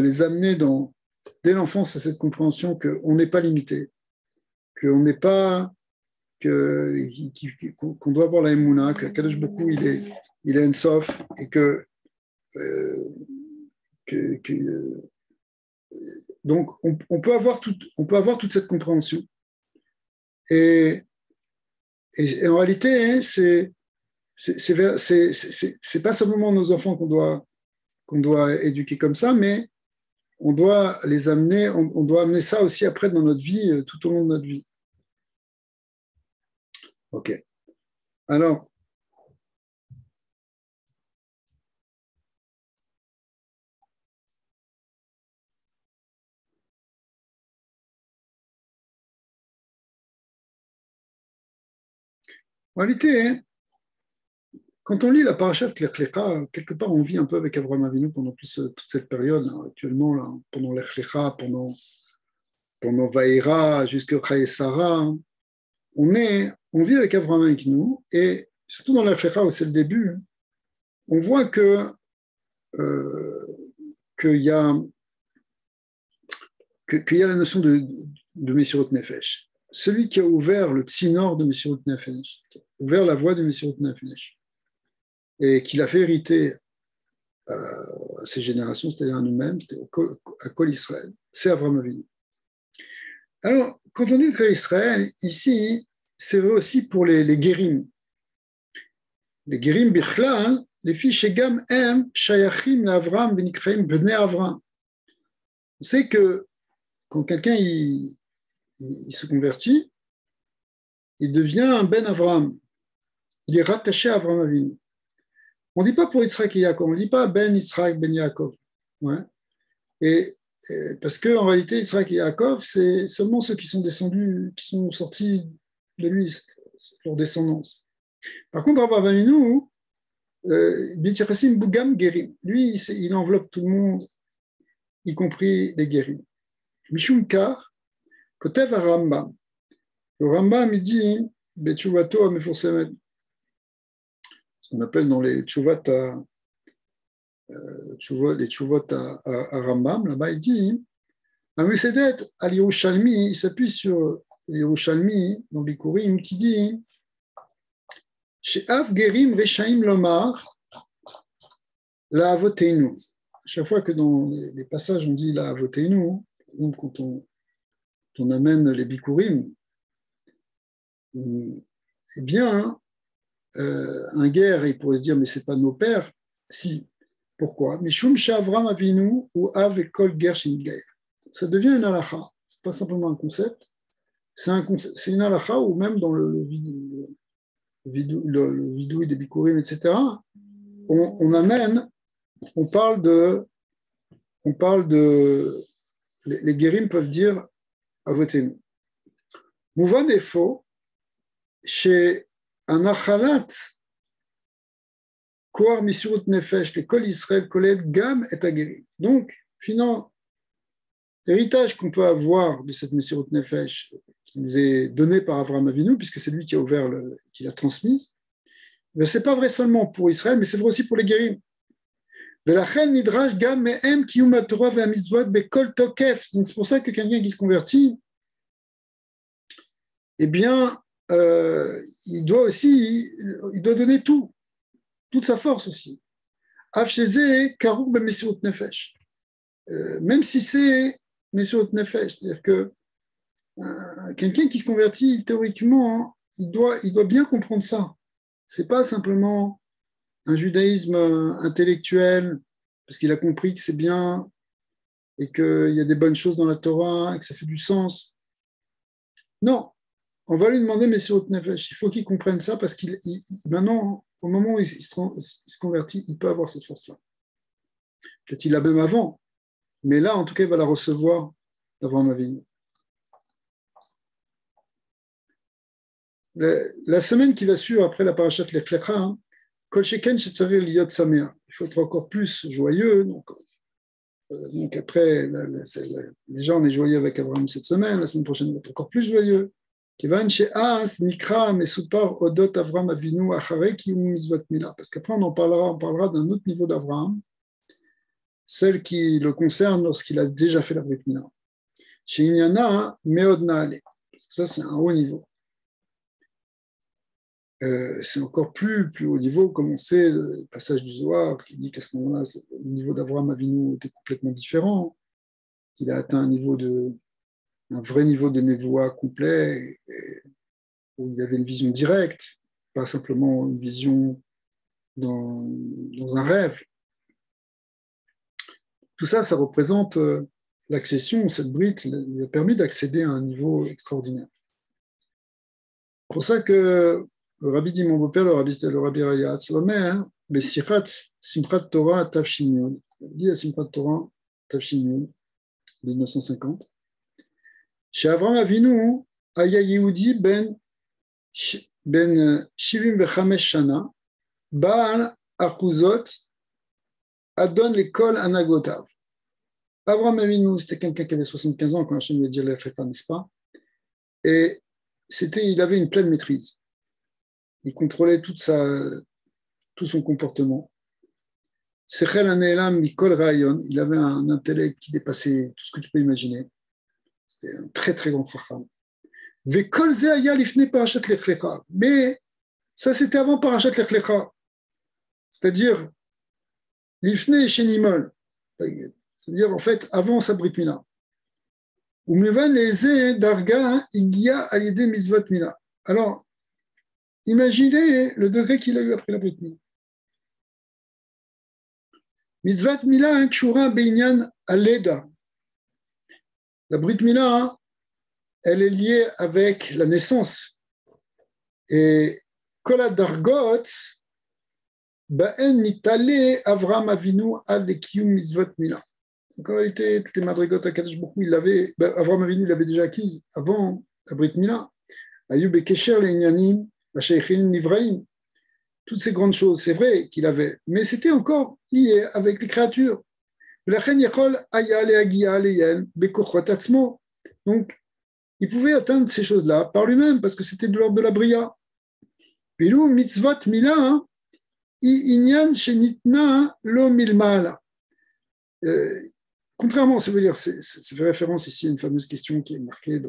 les amener dès l'enfance à cette compréhension qu'on n'est pas limité, qu'on n'est pas, qu'on doit avoir la émouna, que Kadosh Baruch Hu, il est Ensof, et donc on peut avoir toute cette compréhension. Et en réalité, c'est pas seulement nos enfants qu'on doit éduquer comme ça, mais on doit les amener, on doit amener ça aussi après dans notre vie, tout au long de notre vie. Ok. Alors, en réalité, quand on lit la paracha de Lech Lecha, quelque part on vit un peu avec Avraham Avinu pendant toute cette période, là, actuellement, là, pendant Lech Lecha, pendant Vaïra, jusqu'à Chaye Sarah. On vit avec Avraham Avinu, et surtout dans Lech Lecha où c'est le début, on voit qu'il y a la notion de Messirut Nefesh. Celui qui a ouvert le tsinor de Messirut Nefesh, qui a ouvert la voie de Messirut Nefesh, et qui l'a fait hériter à ces générations, c'est-à-dire à nous-mêmes, à Kol Israël. C'est Avraham Avinu. Alors, quand on dit Kol Israël, ici, c'est vrai aussi pour les guérim. Les guérim bichlal, les filles shegam em shayachim l'Avram v'nikraim bnei Avram. On sait que quand quelqu'un il se convertit, il devient un ben Avram. Il est rattaché à Avraham Avinu. On ne dit pas pour Yitzhak et Yaakov, on ne dit pas ben Yitzhak, ben Yaakov. Ouais. Et parce qu'en réalité, Yitzhak et Yaakov, c'est seulement ceux qui sont descendus, qui sont sortis de lui, leur descendance. Par contre, Avraham Avinu, B'Tichasim Gerim, lui, il enveloppe tout le monde, y compris les Gerim. Mishum Kar, Kotev Rambam. Le Rambam, il dit, Betchuvato Ameforsemet, ce qu'on appelle dans les Tchouvat à Rambam, là-bas, il dit, Amusedet al Yerushalmi, il s'appuie sur Yerushalmi, dans Bikurim, qui dit, chez Av Gerim Reshaim Lomar, la Avotenu. Chaque fois que dans les passages on dit la Avotenu, donc quand on amène les Bikurim, eh bien, un guerre, il pourrait se dire, mais ce n'est pas nos pères. Si. Pourquoi? Mishum Shavram Avinu ou Av Ekol Ger Shingair. Ça devient une halakha. Ce n'est pas simplement un concept. C'est une halakha ou même dans le vidouille des Bikurim, etc., on amène, on parle de les guérim peuvent dire avotenu. Mouvan est faux, chez un achalat, koar misurut nefesh, les kol Israël, kolet gam et aguérim. Donc, finalement, l'héritage qu'on peut avoir de cette misurut nefesh, qui nous est donnée par Avraham Avinu, puisque c'est lui qui a ouvert, qui l'a transmise, mais ce n'est pas vrai seulement pour Israël, mais c'est vrai aussi pour les guérim. Donc c'est pour ça que quelqu'un qui se convertit, eh bien, il doit donner toute sa force aussi. Même si c'est Mesiut Nefesh, c'est-à-dire que quelqu'un qui se convertit, théoriquement, il doit bien comprendre ça. Ce n'est pas simplement un judaïsme intellectuel, parce qu'il a compris que c'est bien et qu'il y a des bonnes choses dans la Torah et que ça fait du sens. Non, on va lui demander Mesiut Nefesh. Il faut qu'il comprenne ça parce qu'il maintenant, au moment où il se convertit, il peut avoir cette force-là. Peut-être il l'a même avant, mais là, en tout cas, il va la recevoir d'Avraham Avinu. La semaine qui va suivre après la parashat Lech Lecha, Kol Sheken Shetzarir Liyot Sameach. Il faut être encore plus joyeux. Donc après, déjà on est joyeux avec Abraham cette semaine, la semaine prochaine on va être encore plus joyeux. Kivan she'as nikra mesupar odot Avraham Avinu acharei kiyum mitzvot milah. Parce qu'après on parlera d'un autre niveau d'Avraham, celle qui le concerne lorsqu'il a déjà fait la Brit Milah. She'inyana meod naale. Ça c'est un haut niveau. C'est encore plus haut niveau, comme on sait, le passage du Zohar qui dit qu'à ce moment-là, le niveau d'Avraham Avinu était complètement différent. Il a atteint un vrai niveau de névoie complet, où il avait une vision directe, pas simplement une vision dans un rêve. Tout ça, ça représente l'accession, cette brite lui a permis d'accéder à un niveau extraordinaire. C'est pour ça que le rabbi dit, mon beau-père, le rabbi Rayatz, l'Omer, mais Simchat Torah Tafshin Yud, il dit à Simchat Torah Tafshin Yud, 1950, chez Avraham Avinu, Aya Yehudi ben Shivim Bechamesh Shana, Baal Achuzot, Adon l'école Anagotav. Avraham Avinu, c'était quelqu'un qui avait 75 ans quand Hachem lui a dit l'Echlecha, n'est-ce pas? Et il avait une pleine maîtrise. Il contrôlait tout son comportement. Sechel Anelam Mikol Rayon, il avait un intellect qui dépassait tout ce que tu peux imaginer. C'était un très très grand chacham. Vekol Ze Aya Lifnei Parashat Lech Lecha. Mais ça c'était avant Parashat Lech Lecha. C'est-à-dire, Lifne Shenimol. C'est-à-dire, en fait, avant sa Brit Mila. Ou Mevan Leze Darga Igia Alide Mitzvot Mila. Alors, imaginez le degré qu'il a eu après la Brit Mila. Mitzvot Mila Kshura Beinyan Aleda. La Brit Mila, elle est liée avec la naissance. Et Kol Dargot, Ba'en Nitale Avram Avinu Ad Lekiyum Mitzvot Mila. Donc en réalité, toutes les madrigotes à Kadosh Baruch Hu, Avram Avinu l'avait déjà acquises avant la Brit Mila. Ayub et Kesher, les Inyanim, la Sheikhin Nivraim, toutes ces grandes choses, c'est vrai qu'il avait, mais c'était encore lié avec les créatures. Donc, il pouvait atteindre ces choses-là par lui-même, parce que c'était de l'ordre de la bria. Pilou mitzvot mila, inyan shenitna lo milmala. Contrairement, ça veut dire, ça fait référence ici à une fameuse question qui est marquée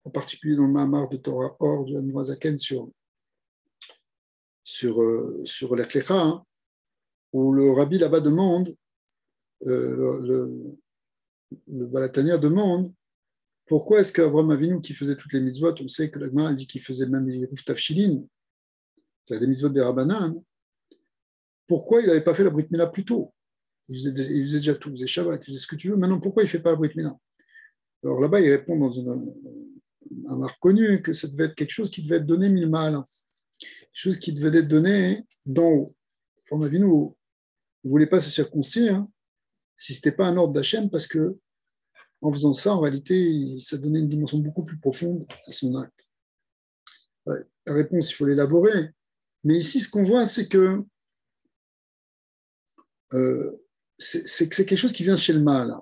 en particulier dans le Mahamar de Torah Or de Admorazaken sur l'Echlecha, où le rabbi là-bas demande, le Balatania demande, pourquoi est-ce qu'Avraham Avinu qui faisait toutes les mitzvot, on sait que la Gemara dit qu'il faisait même les Rouf Tafshilin, c'est-à-dire les mitzvot des Rabbanan, pourquoi il n'avait pas fait la Brit Mila plus tôt? Il faisait déjà tout, il faisait Shabbat, il faisait ce que tu veux, maintenant pourquoi il ne fait pas la Brit Mila? Alors là-bas, il répond dans un marque connu que ça devait être quelque chose qui devait être donné milmal, quelque chose qui devait être donné d'en haut. Avraham Avinu ne voulait pas se circoncire si ce n'était pas un ordre d'Hachem, parce que en faisant ça, en réalité, ça donnait une dimension beaucoup plus profonde à son acte. La réponse, il faut l'élaborer. Mais ici, ce qu'on voit, c'est que c'est quelque chose qui vient chez le mal.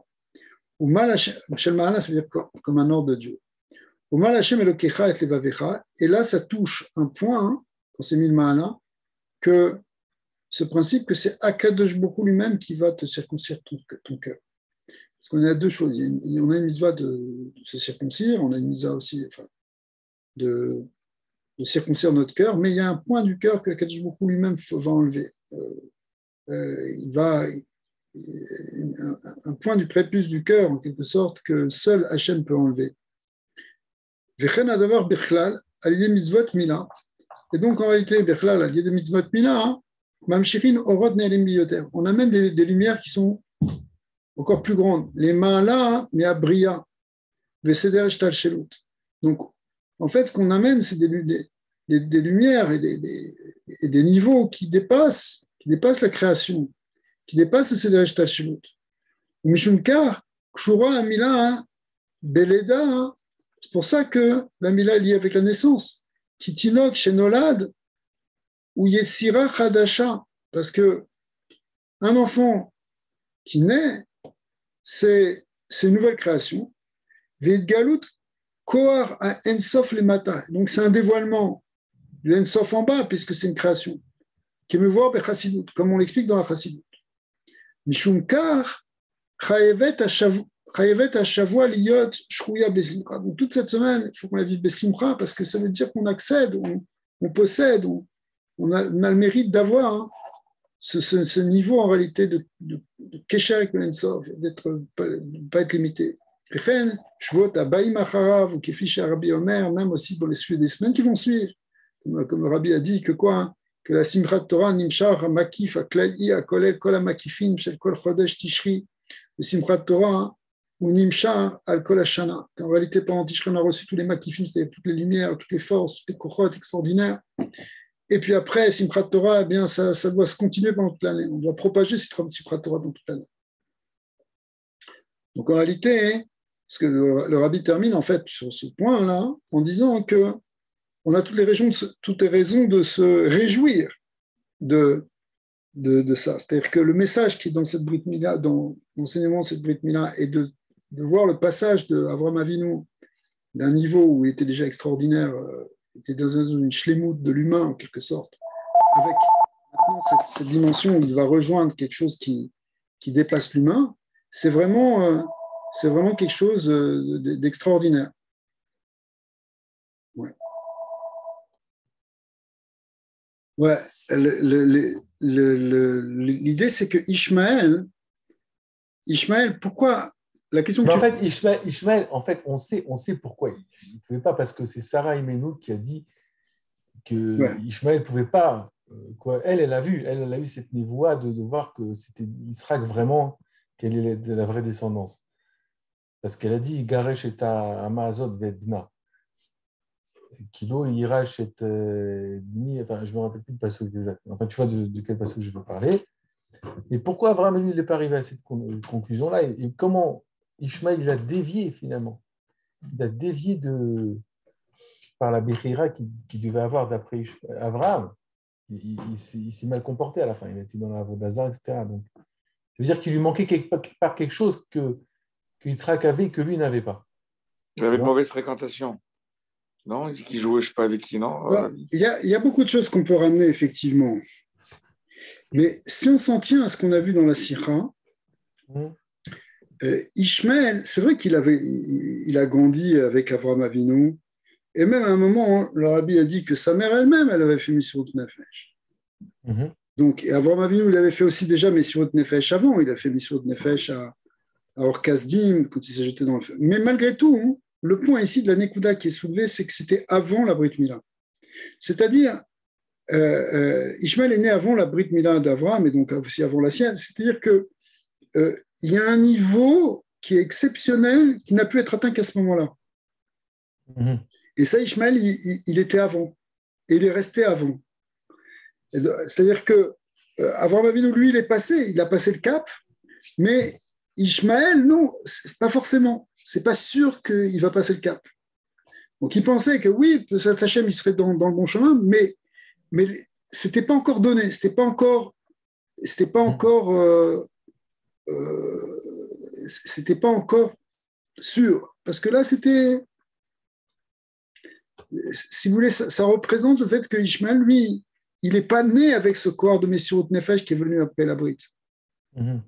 Ou mal chez le mal, ça veut dire comme un ordre de Dieu. Ou mal Hashem Elokecha et Levavecha. Et là, ça touche un point, quand c'est mis le mal, que ce principe que c'est Akadosh Baruch Hu lui-même qui va te circoncire ton cœur. Parce qu'on a deux choses. On a une mitzvah de se circoncire, on a une mitzvah aussi de circoncire notre cœur, mais il y a un point du cœur que Akadosh Baruch Hu lui-même va enlever. Un point du prépuce du cœur, en quelque sorte, que seul Hachem peut enlever. Vechen adavar bechlal, à l'idée mitzvot mila. Et donc, en réalité, bechlal, à l'idée mitzvot mila, mamshirin orot ne'elim biyoter. On amène des lumières qui sont encore plus grandes. Les mains là, mais à bria. Veseder shtal shelut. Donc, en fait, ce qu'on amène, c'est des lumières et des niveaux qui dépassent la création, qui dépassent le Seder shtal shelut. Mishumkar, kshura amila, beleda. C'est pour ça que la mila est liée avec la naissance. Kitinok shenolad ou yetzira chadasha. Parce que un enfant qui naît, c'est une nouvelle création. Ve'itgalut kohar à ensof le matin. Donc c'est un dévoilement du ensof en bas, puisque c'est une création. Qui me voit bechassidut, comme on l'explique dans la chassidut. Mishumkar chayevet hashavua liyot shrouya besimcha. Donc toute cette semaine, il faut qu'on la vive besimcha, parce que ça veut dire qu'on accède, on possède, on a le mérite d'avoir ce niveau en réalité de kesher avec le ensof, de ne pas être limité. Même aussi pour les suivre des semaines qui vont suivre, comme le Rabbi a dit que quoi, que la Simchat Torah nimshar makif aklali akolel kol makifin shel kol chodesh tishri, le Simchat Torah ou nimshar al kol hashana. En réalité, pendant Tishri, on a reçu tous les makifin, c'est-à-dire toutes les lumières, toutes les forces, toutes les kochot extraordinaires. Et puis après, Simchat Torah, eh bien, ça doit se continuer pendant toute l'année. On doit propager Simchat Torah dans toute l'année. Donc en réalité, parce que le Rabbi termine en fait sur ce point-là en disant que on a toutes les raisons de se réjouir de ça. C'est-à-dire que le message qui est dans cette Brit Mila, dans l'enseignement de cette Brit Mila, est de voir le passage d'Avraham Avinu d'un niveau où il était déjà extraordinaire, il était dans une shlemout de l'humain en quelque sorte, avec maintenant cette dimension où il va rejoindre quelque chose qui dépasse l'humain. C'est vraiment quelque chose d'extraordinaire. Ouais. l'idée, c'est que Ishmaël, pourquoi la question que Mais en tu... fait, Ishmaël, en fait, on sait pourquoi. Il ne pouvait pas, parce que c'est Sarah Imenu qui a dit que Ouais. Ishmaël ne pouvait pas. Quoi. Elle a eu cette névoie de voir que c'était Israël vraiment, quelle est la vraie descendance. Parce qu'elle a dit Garesh et Amazot Vedna. Kilo Irash et Ni. Enfin, je ne me rappelle plus le passage exact. Enfin, tu vois de quel passage je veux parler. Et pourquoi Abraham lui, il n'est pas arrivé à cette conclusion-là et comment Ishmaël il a dévié finalement. Il a dévié par la Bechira qu'il devait avoir d'après Abraham. Il s'est mal comporté à la fin. Il a été dans la Vodazar, etc. Donc, ça veut dire qu'il lui manquait quelque part quelque chose que Yitzhak avait et que lui n'avait pas. Il avait Tu de vois. mauvaises fréquentations. Non, il dit qu'il jouait, je ne sais pas avec qui, non. Alors, il y a beaucoup de choses qu'on peut ramener, effectivement. Mais si on s'en tient à ce qu'on a vu dans la Sira, Ishmaël, c'est vrai il a grandi avec Avraham Avinu, et même à un moment, le rabbi a dit que sa mère elle-même, elle avait fait Messirut Nefesh. Mhm. Donc, Avraham Avinu, il avait fait aussi déjà Messirut Nefesh avant, il a fait Messirut Nefesh à Or-Kasdim, quand il s'est jeté dans le feu. Mais malgré tout, hein, le point ici de la Nekuda qui est soulevé, c'est que c'était avant la Brit Mila. C'est-à-dire, Ishmaël est né avant la Brit Mila d'Avraham, et donc aussi avant la sienne. C'est-à-dire que il y a un niveau qui est exceptionnel, qui n'a pu être atteint qu'à ce moment-là. Mhm. Et ça, Ishmaël, il était avant. Et il est resté avant. C'est-à-dire que Avraham Avinu, lui, il a passé le cap, mais Ishmaël, non, pas forcément. C'est pas sûr qu'il va passer le cap. Donc il pensait que oui, cet Hachem, il serait dans le bon chemin, mais c'était pas encore donné, c'était pas encore sûr. Parce que là, si vous voulez, ça représente le fait que Ishmael, lui, il n'est pas né avec ce corps de Messirut Nefesh qui est venu après la Brit. Mhm.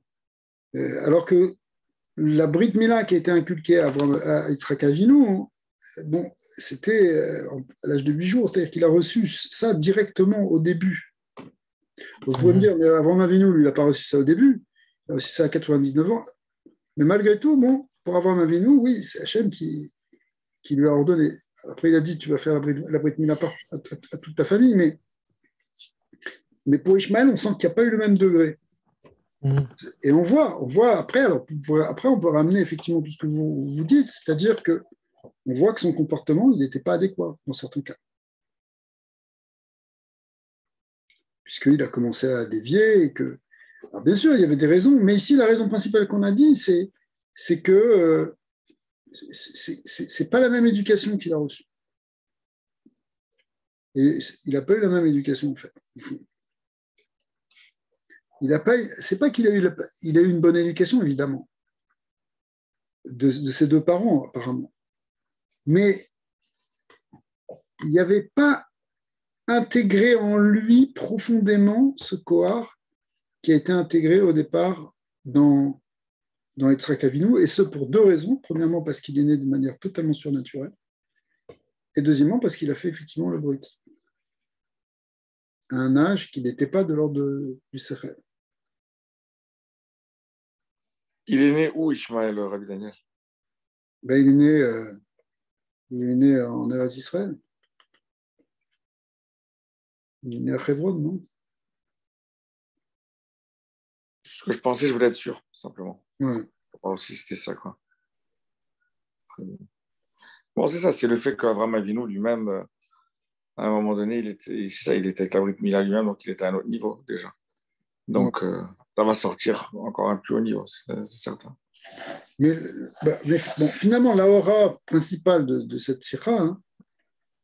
Alors que la Brit Mila qui a été inculquée à Yitzhak Avinu, bon, c'était à l'âge de 8 jours, c'est-à-dire qu'il a reçu ça directement au début. Vous pouvez me dire, mais Avraham Avinu, lui, il n'a pas reçu ça au début, il a reçu ça à 99 ans. Mais malgré tout, bon, pour Avraham Avinu, oui, c'est Hachem qui lui a ordonné. Après, il a dit, tu vas faire la Brit Mila à toute ta famille, mais pour Ishmaël, on sent qu'il n'y a pas eu le même degré. Mhm. Et on voit après, après, on peut ramener effectivement tout ce que vous dites, c'est-à-dire que on voit que son comportement, il n'était pas adéquat dans certains cas. Puisqu'il a commencé à dévier et que. Alors bien sûr, il y avait des raisons, mais ici, la raison principale qu'on a dit, c'est que c'est pas la même éducation qu'il a reçue. Et il n'a pas eu la même éducation, en fait. C'est pas qu'il a eu une bonne éducation, évidemment, de ses deux parents, apparemment. Mais il n'y avait pas intégré en lui profondément ce Kohar qui a été intégré au départ dans Yitzhak Avinu, et ce pour deux raisons. Premièrement, parce qu'il est né de manière totalement surnaturelle, et deuxièmement, parce qu'il a fait effectivement le Brit, à un âge qui n'était pas de l'ordre du Sechel. Il est né où, Ishmaël, Rabbi Daniel? Ben, il est né en Eretz Israël. Il est né à Hebron, non? Ce que je pensais, je voulais être sûr, simplement. Ouais. Voir aussi c'était ça, quoi. Bon, c'est ça, c'est le fait qu'Avraham Avinu lui-même, à un moment donné, il était avec la Brit Mila lui-même, donc il était à un autre niveau déjà. Donc, ça va sortir encore un plus haut niveau, c'est certain. Mais bon, finalement, la aura principale de cette sira, hein,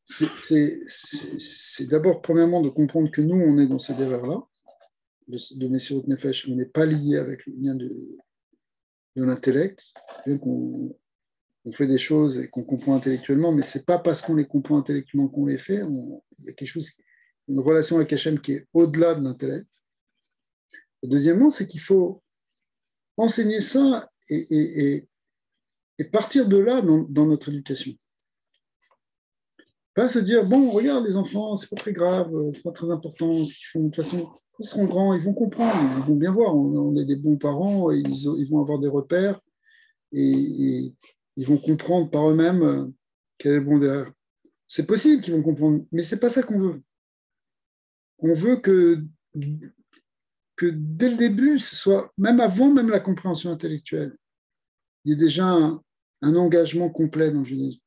c'est d'abord, premièrement, de comprendre que nous, on est dans ces erreurs-là, de Messirut Nefesh, on n'est pas lié avec le lien de l'intellect. Donc, on fait des choses et qu'on comprend intellectuellement, mais ce n'est pas parce qu'on les comprend intellectuellement qu'on les fait. Il y a quelque chose, une relation avec Hachem qui est au-delà de l'intellect. Et deuxièmement, c'est qu'il faut enseigner ça et partir de là dans notre éducation. Pas se dire, bon, regarde les enfants, c'est pas très grave, c'est pas très important ce qu'ils font. De toute façon, Ils seront grands, ils vont comprendre, ils vont bien voir. On est des bons parents, et ils vont avoir des repères et ils vont comprendre par eux-mêmes quel est le bon derrière. C'est possible qu'ils vont comprendre, mais ce n'est pas ça qu'on veut. On veut que dès le début, ce soit, même avant même la compréhension intellectuelle, il y ait déjà un engagement complet dans le judaïsme.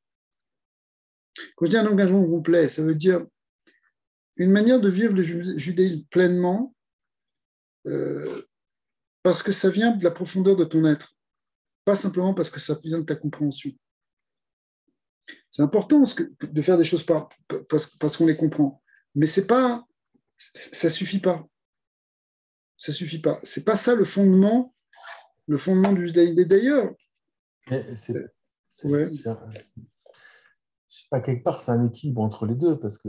Quand je dis un engagement complet, ça veut dire une manière de vivre le judaïsme pleinement parce que ça vient de la profondeur de ton être, pas simplement parce que ça vient de ta compréhension. C'est important de faire des choses parce qu'on les comprend, mais ça ne suffit pas. Ça suffit pas. C'est pas ça le fondement du judaïsme. Et d'ailleurs, je sais pas, quelque part, c'est un équilibre entre les deux, parce que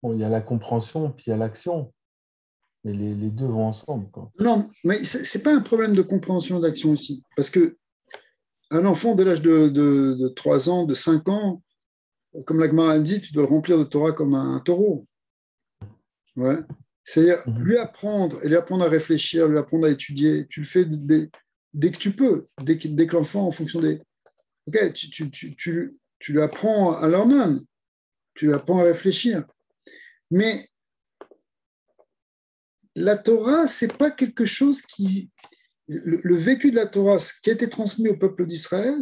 bon, il y a la compréhension, puis il y a l'action, mais les deux vont ensemble, quoi. Non, mais c'est pas un problème de compréhension d'action aussi, parce que un enfant dès l'âge de 3 ans, de 5 ans, comme la Gemara dit, tu dois le remplir de Torah comme un taureau. Ouais. C'est-à-dire lui apprendre à réfléchir, lui apprendre à étudier. Tu le fais dès que tu peux, dès que l'enfant, en fonction des. Ok, tu lui apprends à l'hormone, tu lui apprends à réfléchir. Mais la Torah, c'est pas quelque chose qui. Le vécu de la Torah, ce qui a été transmis au peuple d'Israël,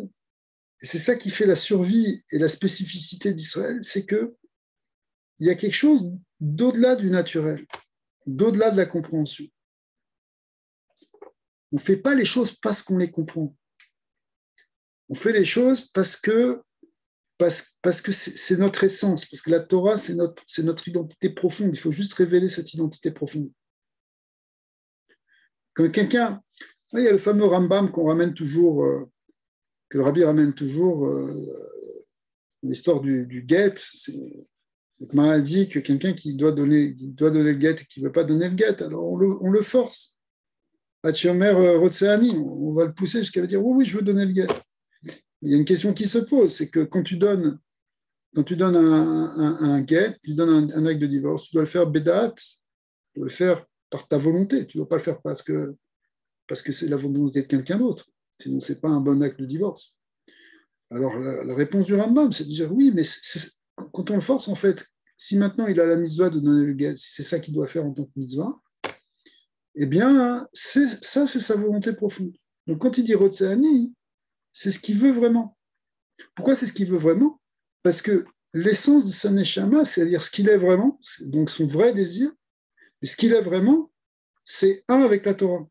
et c'est ça qui fait la survie et la spécificité d'Israël, c'est qu'il y a quelque chose d'au-delà du naturel, d'au-delà de la compréhension. On ne fait pas les choses parce qu'on les comprend. On fait les choses parce que c'est notre essence, parce que la Torah, c'est notre identité profonde. Il faut juste révéler cette identité profonde. Quand quelqu'un... Il y a le fameux Rambam qu'on ramène toujours, que le Rabbi ramène toujours, l'histoire du guet. Mara dit que quelqu'un qui doit donner le guet et qui ne veut pas donner le guet, alors on le force. Hachiomer Rotseani, on va le pousser jusqu'à dire oui, je veux donner le guet. Il y a une question qui se pose, c'est que quand tu donnes un guet, tu donnes un acte de divorce, tu dois le faire bédat, tu dois le faire par ta volonté, tu ne dois pas le faire parce que c'est la volonté de quelqu'un d'autre, sinon ce n'est pas un bon acte de divorce. Alors la réponse du Rambam, c'est de dire oui, mais quand on le force, en fait, si maintenant il a la mitzvah de donner le guet, si c'est ça qu'il doit faire en tant que mitzvah, eh bien, c'est sa volonté profonde. Donc quand il dit Rotseani, c'est ce qu'il veut vraiment. Pourquoi c'est ce qu'il veut vraiment? Parce que l'essence de son neshama, c'est-à-dire ce qu'il est vraiment, donc son vrai désir, et ce qu'il est vraiment, c'est un avec la Torah.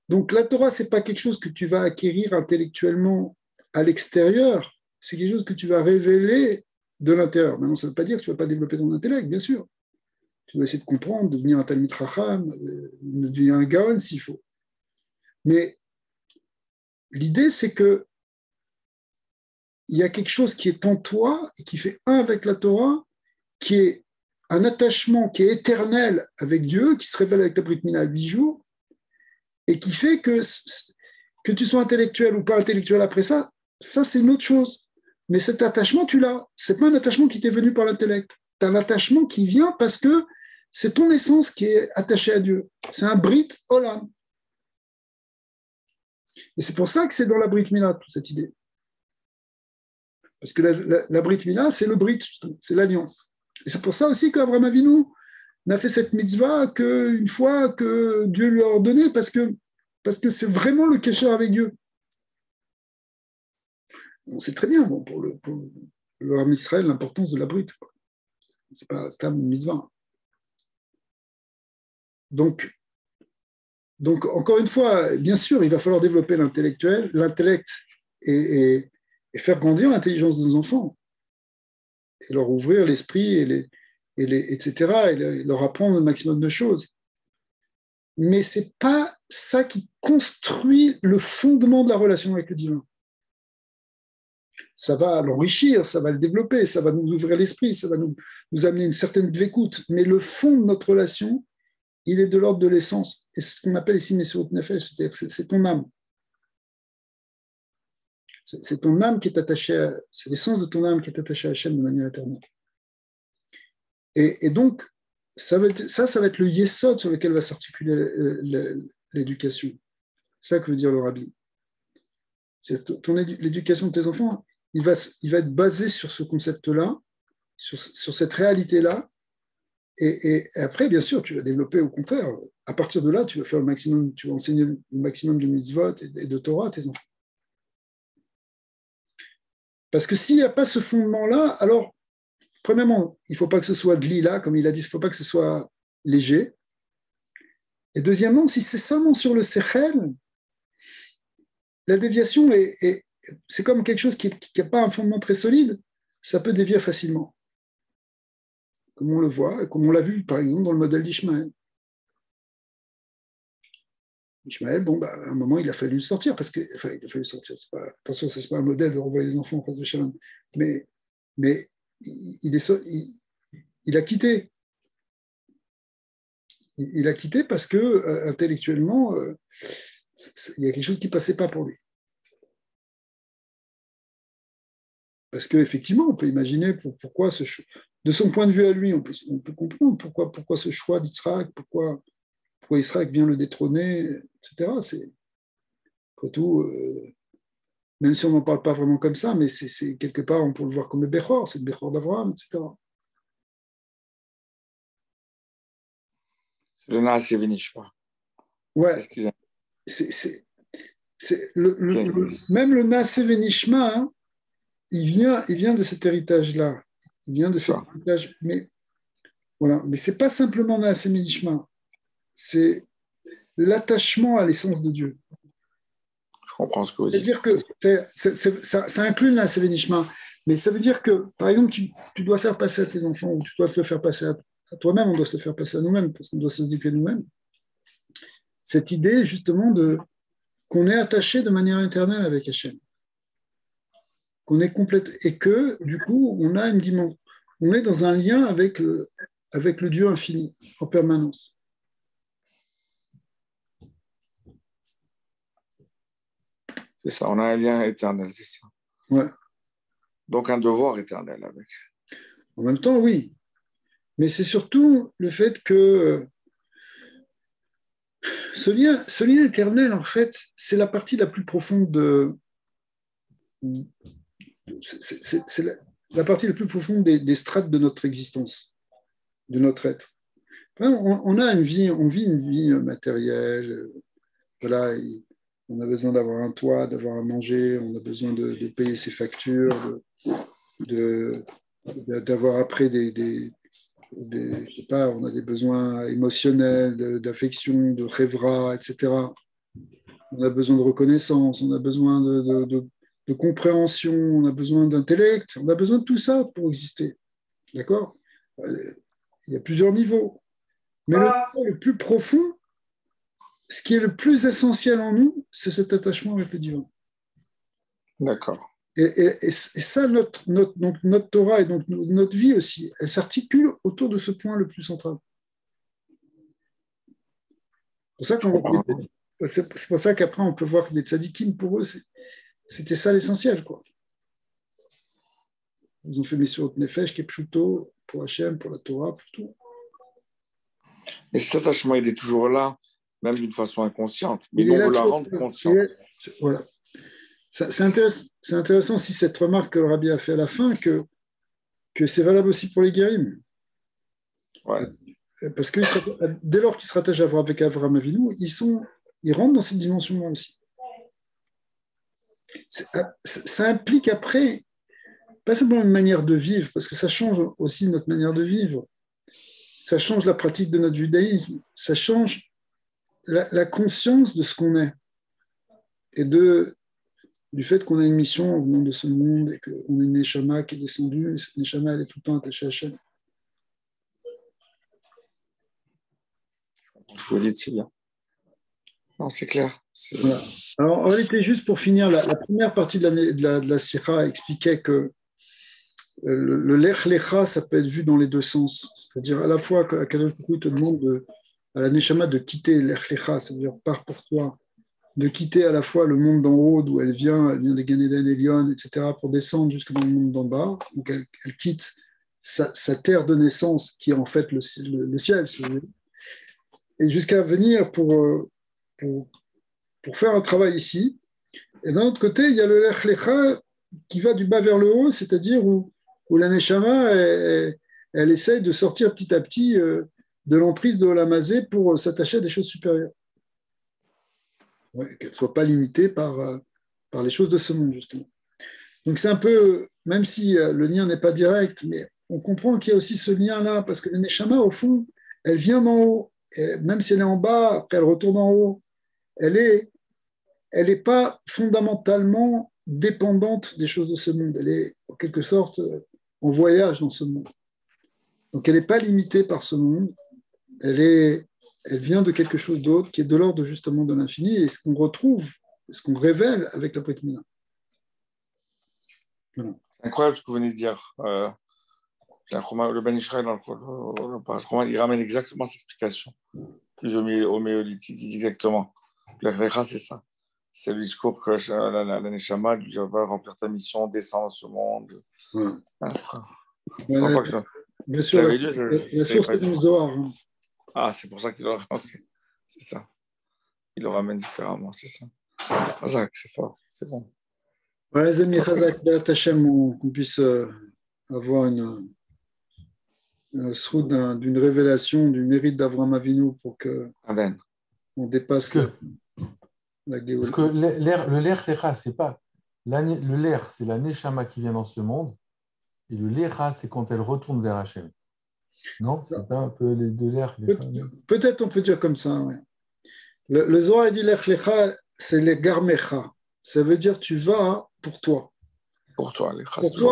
Donc la Torah, ce n'est pas quelque chose que tu vas acquérir intellectuellement à l'extérieur, c'est quelque chose que tu vas révéler de l'intérieur. Maintenant, ça ne veut pas dire que tu ne vas pas développer ton intellect, bien sûr. Tu vas essayer de comprendre, devenir un Talmid Chacham, devenir un Gaon s'il faut. Mais l'idée, c'est que il y a quelque chose qui est en toi et qui fait un avec la Torah, qui est un attachement qui est éternel avec Dieu, qui se révèle avec la Brit Mila à 8 jours, et qui fait que tu sois intellectuel ou pas intellectuel après ça c'est une autre chose. Mais cet attachement, tu l'as. Ce n'est pas un attachement qui t'est venu par l'intellect. Tu as un attachement qui vient parce que c'est ton essence qui est attachée à Dieu. C'est un Brit Olam. Et c'est pour ça que c'est dans la Brit Mila, toute cette idée. Parce que la Brit Mila, c'est le Brit, c'est l'alliance. Et c'est pour ça aussi qu'Abraham Avinu n'a fait cette mitzvah qu'une fois que Dieu lui a ordonné, parce que c'est vraiment le kécher avec Dieu. On sait très bien, pour le Ham Israël, l'importance de la Brit. C'est pas un mitzvah. Donc, encore une fois, bien sûr, il va falloir développer l'intellect et faire grandir l'intelligence de nos enfants, et leur ouvrir l'esprit, etc., et leur apprendre le maximum de choses. Mais ce n'est pas ça qui construit le fondement de la relation avec le divin. Ça va l'enrichir, ça va le développer, ça va nous ouvrir l'esprit, ça va nous amener une certaine écoute. Mais le fond de notre relation, il est de l'ordre de l'essence. Et c'est ce qu'on appelle ici Messirut Nefesh, c'est-à-dire que c'est ton âme. C'est ton âme qui est attachée c'est l'essence de ton âme qui est attachée à Hachem de manière éternelle. Et donc, ça va être le yesod sur lequel va s'articuler l'éducation. C'est ça que veut dire le rabbi. L'éducation de tes enfants, il va être basé sur ce concept-là, sur cette réalité-là. Et après, bien sûr, tu vas développer au contraire. À partir de là, tu vas faire le maximum, tu vas enseigner le maximum de mitzvot et de Torah à tes enfants. Parce que s'il n'y a pas ce fondement-là, alors, premièrement, il ne faut pas que ce soit de lila, comme il a dit, il ne faut pas que ce soit léger. Et deuxièmement, si c'est seulement sur le sechel, la déviation, c'est comme quelque chose qui n'a pas un fondement très solide, ça peut dévier facilement. Comme on le voit, et comme on l'a vu, par exemple, dans le modèle d'Ishmaël. Ishmaël, à un moment, il a fallu le sortir, il a fallu le sortir. Attention, ce n'est pas un modèle de renvoyer les enfants en face de Shalom. Mais il a quitté. Il a quitté parce que, intellectuellement, il y a quelque chose qui ne passait pas pour lui. Parce qu'effectivement, on peut imaginer pourquoi de son point de vue à lui, on peut comprendre pourquoi ce choix d'Yitzhak, pourquoi Yitzhak vient le détrôner, etc. C'est, après tout, même si on n'en parle pas vraiment comme ça, mais c'est quelque part, on peut le voir comme le Bechor, c'est le Bechor d'Abraham, etc. Le Naas Venishma. Ouais. Même le Naas Venishma, hein, il vient de cet héritage-là. Il vient de cet héritage. Mais ce n'est pas simplement Naas Venishma. C'est l'attachement à l'essence de Dieu. Je comprends ce que vous dites. C'est-à-dire que ça inclut le Naas Venishma. Mais ça veut dire que, par exemple, tu dois faire passer à tes enfants, ou tu dois te le faire passer à toi-même, on doit se le faire passer à nous-mêmes, parce qu'on doit se dire nous-mêmes. Cette idée, justement, qu'on est attaché de manière éternelle avec Hachem. Qu'on est complète, et que, du coup, on a une dimension. On est dans un lien avec le Dieu infini, en permanence. C'est ça, on a un lien éternel, c'est ça. Ouais. Donc un devoir éternel avec. En même temps, oui. Mais c'est surtout le fait que ce lien éternel, en fait, c'est la partie la plus profonde c'est la partie la plus profonde des strates de notre existence, de notre être. On vit une vie matérielle, voilà, on a besoin d'avoir un toit, d'avoir à manger, on a besoin de payer ses factures, d'avoir après je sais pas, on a des besoins émotionnels, d'affection, de rêvera, etc. On a besoin de reconnaissance, on a besoin de compréhension, on a besoin d'intellect, on a besoin de tout ça pour exister. D'accord ? Il y a plusieurs niveaux. Mais le niveau le plus profond, ce qui est le plus essentiel en nous, c'est cet attachement avec le divin. D'accord. Et ça, notre Torah et donc notre vie aussi, elle s'articule autour de ce point le plus central. C'est pour ça qu'après, on peut voir que les tzadikim, pour eux, c'était ça l'essentiel, quoi. Ils ont fait Messiot Nefesh, Kepchuto, pour Hachem, pour la Torah, pour tout. Et cet attachement, il est toujours là, même d'une façon inconsciente. Mais on veut la rendre consciente. Voilà. C'est intéressant aussi cette remarque que le Rabbi a fait à la fin, que c'est valable aussi pour les guérim. Ouais. Parce que dès lors qu'ils se rattachent avec Avraham Avinu, ils rentrent dans cette dimension-là aussi. Ça implique après, pas simplement une manière de vivre, parce que ça change aussi notre manière de vivre. Ça change la pratique de notre judaïsme. Ça change la conscience de ce qu'on est. Et du fait qu'on a une mission au nom de ce monde et qu'on a une Neshama qui est descendue, et cette Neshama, elle est tout le temps attachée à Hachem. Ce que vous dites, c'est bien. Non, c'est clair. Voilà. Alors, en réalité, juste pour finir, la première partie de la Sira expliquait que le Lech Lecha, ça peut être vu dans les deux sens. C'est-à-dire, à la fois, qu'Akadosh Baruch Hu te demande à la Neshama de quitter Lech Lecha, c'est-à-dire, pars pour toi, de quitter à la fois le monde d'en haut, d'où elle vient de Gan Eden Elyon, etc., pour descendre jusque dans le monde d'en bas. Donc, elle quitte sa terre de naissance, qui est en fait le ciel, si vous voulez, et jusqu'à venir pour faire un travail ici. Et d'un autre côté, il y a le Lech Lecha qui va du bas vers le haut, c'est-à-dire où la Neshama, elle essaye de sortir petit à petit de l'emprise de Olam Hazé pour s'attacher à des choses supérieures. Ouais, qu'elle ne soit pas limitée par les choses de ce monde, justement. Donc c'est un peu, même si le lien n'est pas direct, mais on comprend qu'il y a aussi ce lien-là, parce que la Neshama, au fond, elle vient d'en haut, et même si elle est en bas, après elle retourne en haut, elle n'est pas fondamentalement dépendante des choses de ce monde. Elle est en quelque sorte en voyage dans ce monde. Donc elle n'est pas limitée par ce monde. Elle vient de quelque chose d'autre qui est de l'ordre justement de l'infini et ce qu'on retrouve, ce qu'on révèle avec la Brit Mila. Voilà. C'est incroyable ce que vous venez de dire. Le Ben Israël, il ramène exactement cette explication. Plus homéolithique, il dit exactement. Le Recha, c'est ça. C'est le discours que la Neshama lui va remplir ta mission, descendre dans ce monde. Voilà. Voilà, bien sûr, la source est dans le Zohar. Hein. Ah, c'est pour ça qu'il le ramène. C'est ça. Il le ramène différemment, c'est ça. Chazak, c'est fort, c'est bon. Ouais, les amis, Chazak, qu'on puisse avoir une d'une révélation du mérite d'Avraham Avinu pour qu'on dépasse la Géoula. Parce que le Lech Lecha, c'est pas. Le Lech, c'est la Neshama qui vient dans ce monde. Et le Lecha, c'est quand elle retourne vers Hachem. Non, c'est pas un peu les deux Lech Lecha. Peut-être on peut dire comme ça. Ouais. Le Zohar dit Lech Lecha, c'est les Garmecha. Ça veut dire tu vas pour toi. Pour toi,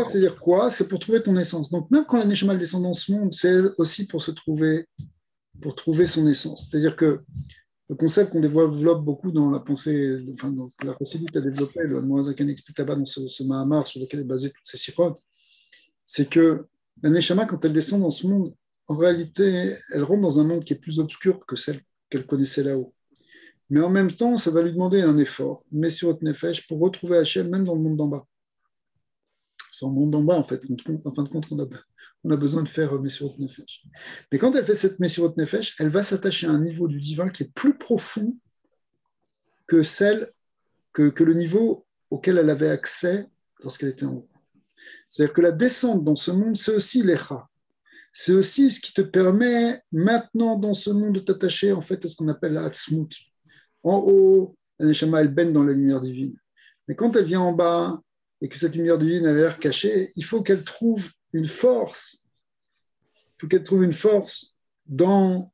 c'est-à-dire quoi? C'est pour trouver ton essence. Donc même quand la Neshama descend dans ce monde, c'est aussi pour trouver son essence. C'est-à-dire que le concept qu'on développe beaucoup dans la pensée, enfin dans la Chassidut a développé, le Moazakan explique là-bas dans ce Mahamar sur lequel est basé toutes ces sirotes, c'est que la Neshama, quand elle descend dans ce monde, en réalité, elle rentre dans un monde qui est plus obscur que celle qu'elle connaissait là-haut. Mais en même temps, ça va lui demander un effort, Messirot Nefesh, pour retrouver Hachem même dans le monde d'en bas. C'est en monde d'en bas, en fait. En fin de compte, on a besoin de faire Messirot Nefesh. Mais quand elle fait cette Messirot Nefesh, elle va s'attacher à un niveau du divin qui est plus profond que le niveau auquel elle avait accès lorsqu'elle était en haut. C'est-à-dire que la descente dans ce monde, c'est aussi l'Echa. C'est aussi ce qui te permet maintenant dans ce monde de t'attacher en fait à ce qu'on appelle la Hatzmut. En haut, la Neshama, elle baigne dans la lumière divine. Mais quand elle vient en bas et que cette lumière divine a l'air cachée, il faut qu'elle trouve une force. Il faut qu'elle trouve une force au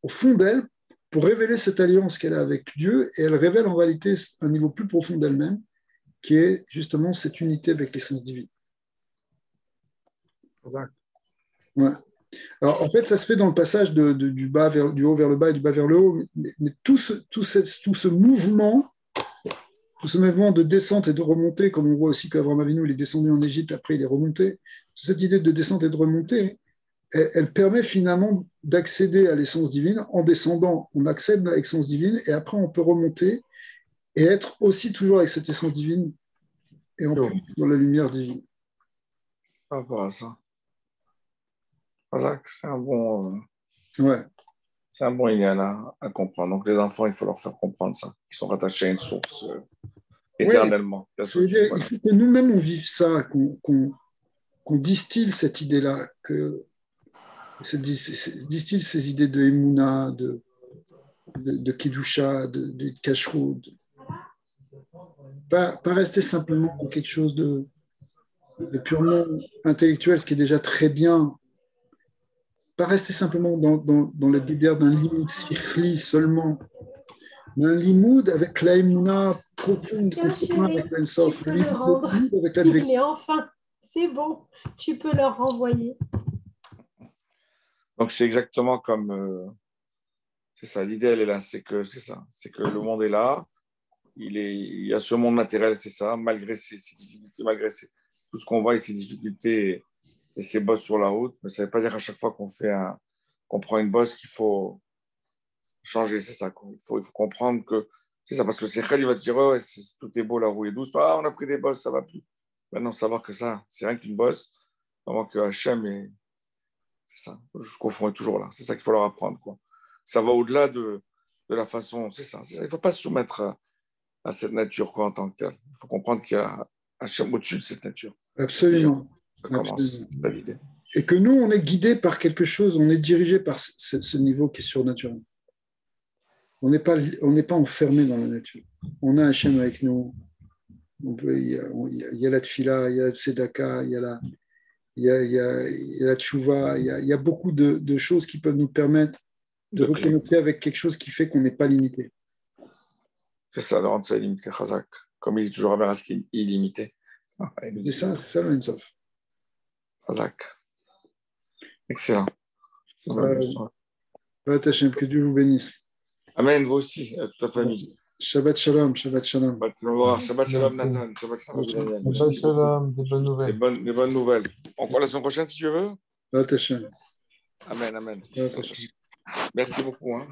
fond d'elle pour révéler cette alliance qu'elle a avec Dieu. Et elle révèle en réalité un niveau plus profond d'elle-même qui est justement cette unité avec l'essence divine. Exact. Ouais. Alors, en fait, ça se fait dans le passage du haut vers le bas et du bas vers le haut, mais tout ce mouvement de descente et de remontée, comme on voit aussi qu'Avraham Avinu, il est descendu en Égypte, après il est remonté, cette idée de descente et de remontée, elle permet finalement d'accéder à l'essence divine. En descendant, on accède à l'essence divine et après on peut remonter et être aussi toujours avec cette essence divine et en plus dans la lumière divine. Par rapport à ça. C'est un bon. Ouais. C'est un bon idéal à comprendre. Donc les enfants, il faut leur faire comprendre ça. Ils sont rattachés à une source éternellement. Ouais. Il faut que nous-mêmes on vive ça, qu'on distille cette idée-là, que distille ces idées de Emouna, de Kedusha, de Kashrut. Pas rester simplement dans quelque chose de purement intellectuel, ce qui est déjà très bien. Pas rester simplement dans la guédère d'un limoud sikhli seulement, mais un limoud avec la Emouna profonde, avec l'Ensof. Il est enfin, c'est bon, tu peux leur renvoyer. Donc c'est exactement comme, c'est ça, l'idée elle est là, c'est que le monde est là, il y a ce monde matériel, c'est ça, malgré ses difficultés, malgré tout ce qu'on voit et ses difficultés et ses bosses sur la route, mais ça ne veut pas dire à chaque fois qu'on prend une bosse qu'il faut changer, c'est ça. Il faut comprendre que c'est ça, parce que le Sechel, il va te dire, tout est beau, la roue est douce, on a pris des bosses, ça ne va plus. Maintenant, savoir que ça, c'est rien qu'une bosse, avant que Hachem est. C'est ça, je confonds toujours là. C'est ça qu'il faut leur apprendre, quoi. Ça va au-delà de la façon. C'est ça. Il ne faut pas se soumettre à cette nature, quoi, en tant que telle. Il faut comprendre qu'il y a Hachem au-dessus de cette nature. Absolument. Ça commence, c'est ça l'idée. Et que nous, on est guidé par quelque chose, on est dirigé par ce niveau qui est surnaturel. On n'est pas enfermé dans la nature. On a Hachem avec nous. Il y a la tfila, il y a la tzedaka, il y a la tchouva, il y a beaucoup de choses qui peuvent nous permettre de reconnecter avec quelque chose qui fait qu'on n'est pas limité. C'est ça, de rendre ça illimité, Chazak. Comme il dit toujours à ce qui est illimité. C'est ça le Ein-Sof. Chazak. Excellent. Que Dieu vous bénisse. Amen, vous aussi, à toute la famille. Shabbat shalom, Shabbat shalom. Shabbat shalom, Nathan. Shabbat shalom, des bonnes nouvelles. Des bonnes nouvelles. Encore la semaine prochaine, si tu veux. Amen. Amen. Merci beaucoup. Hein.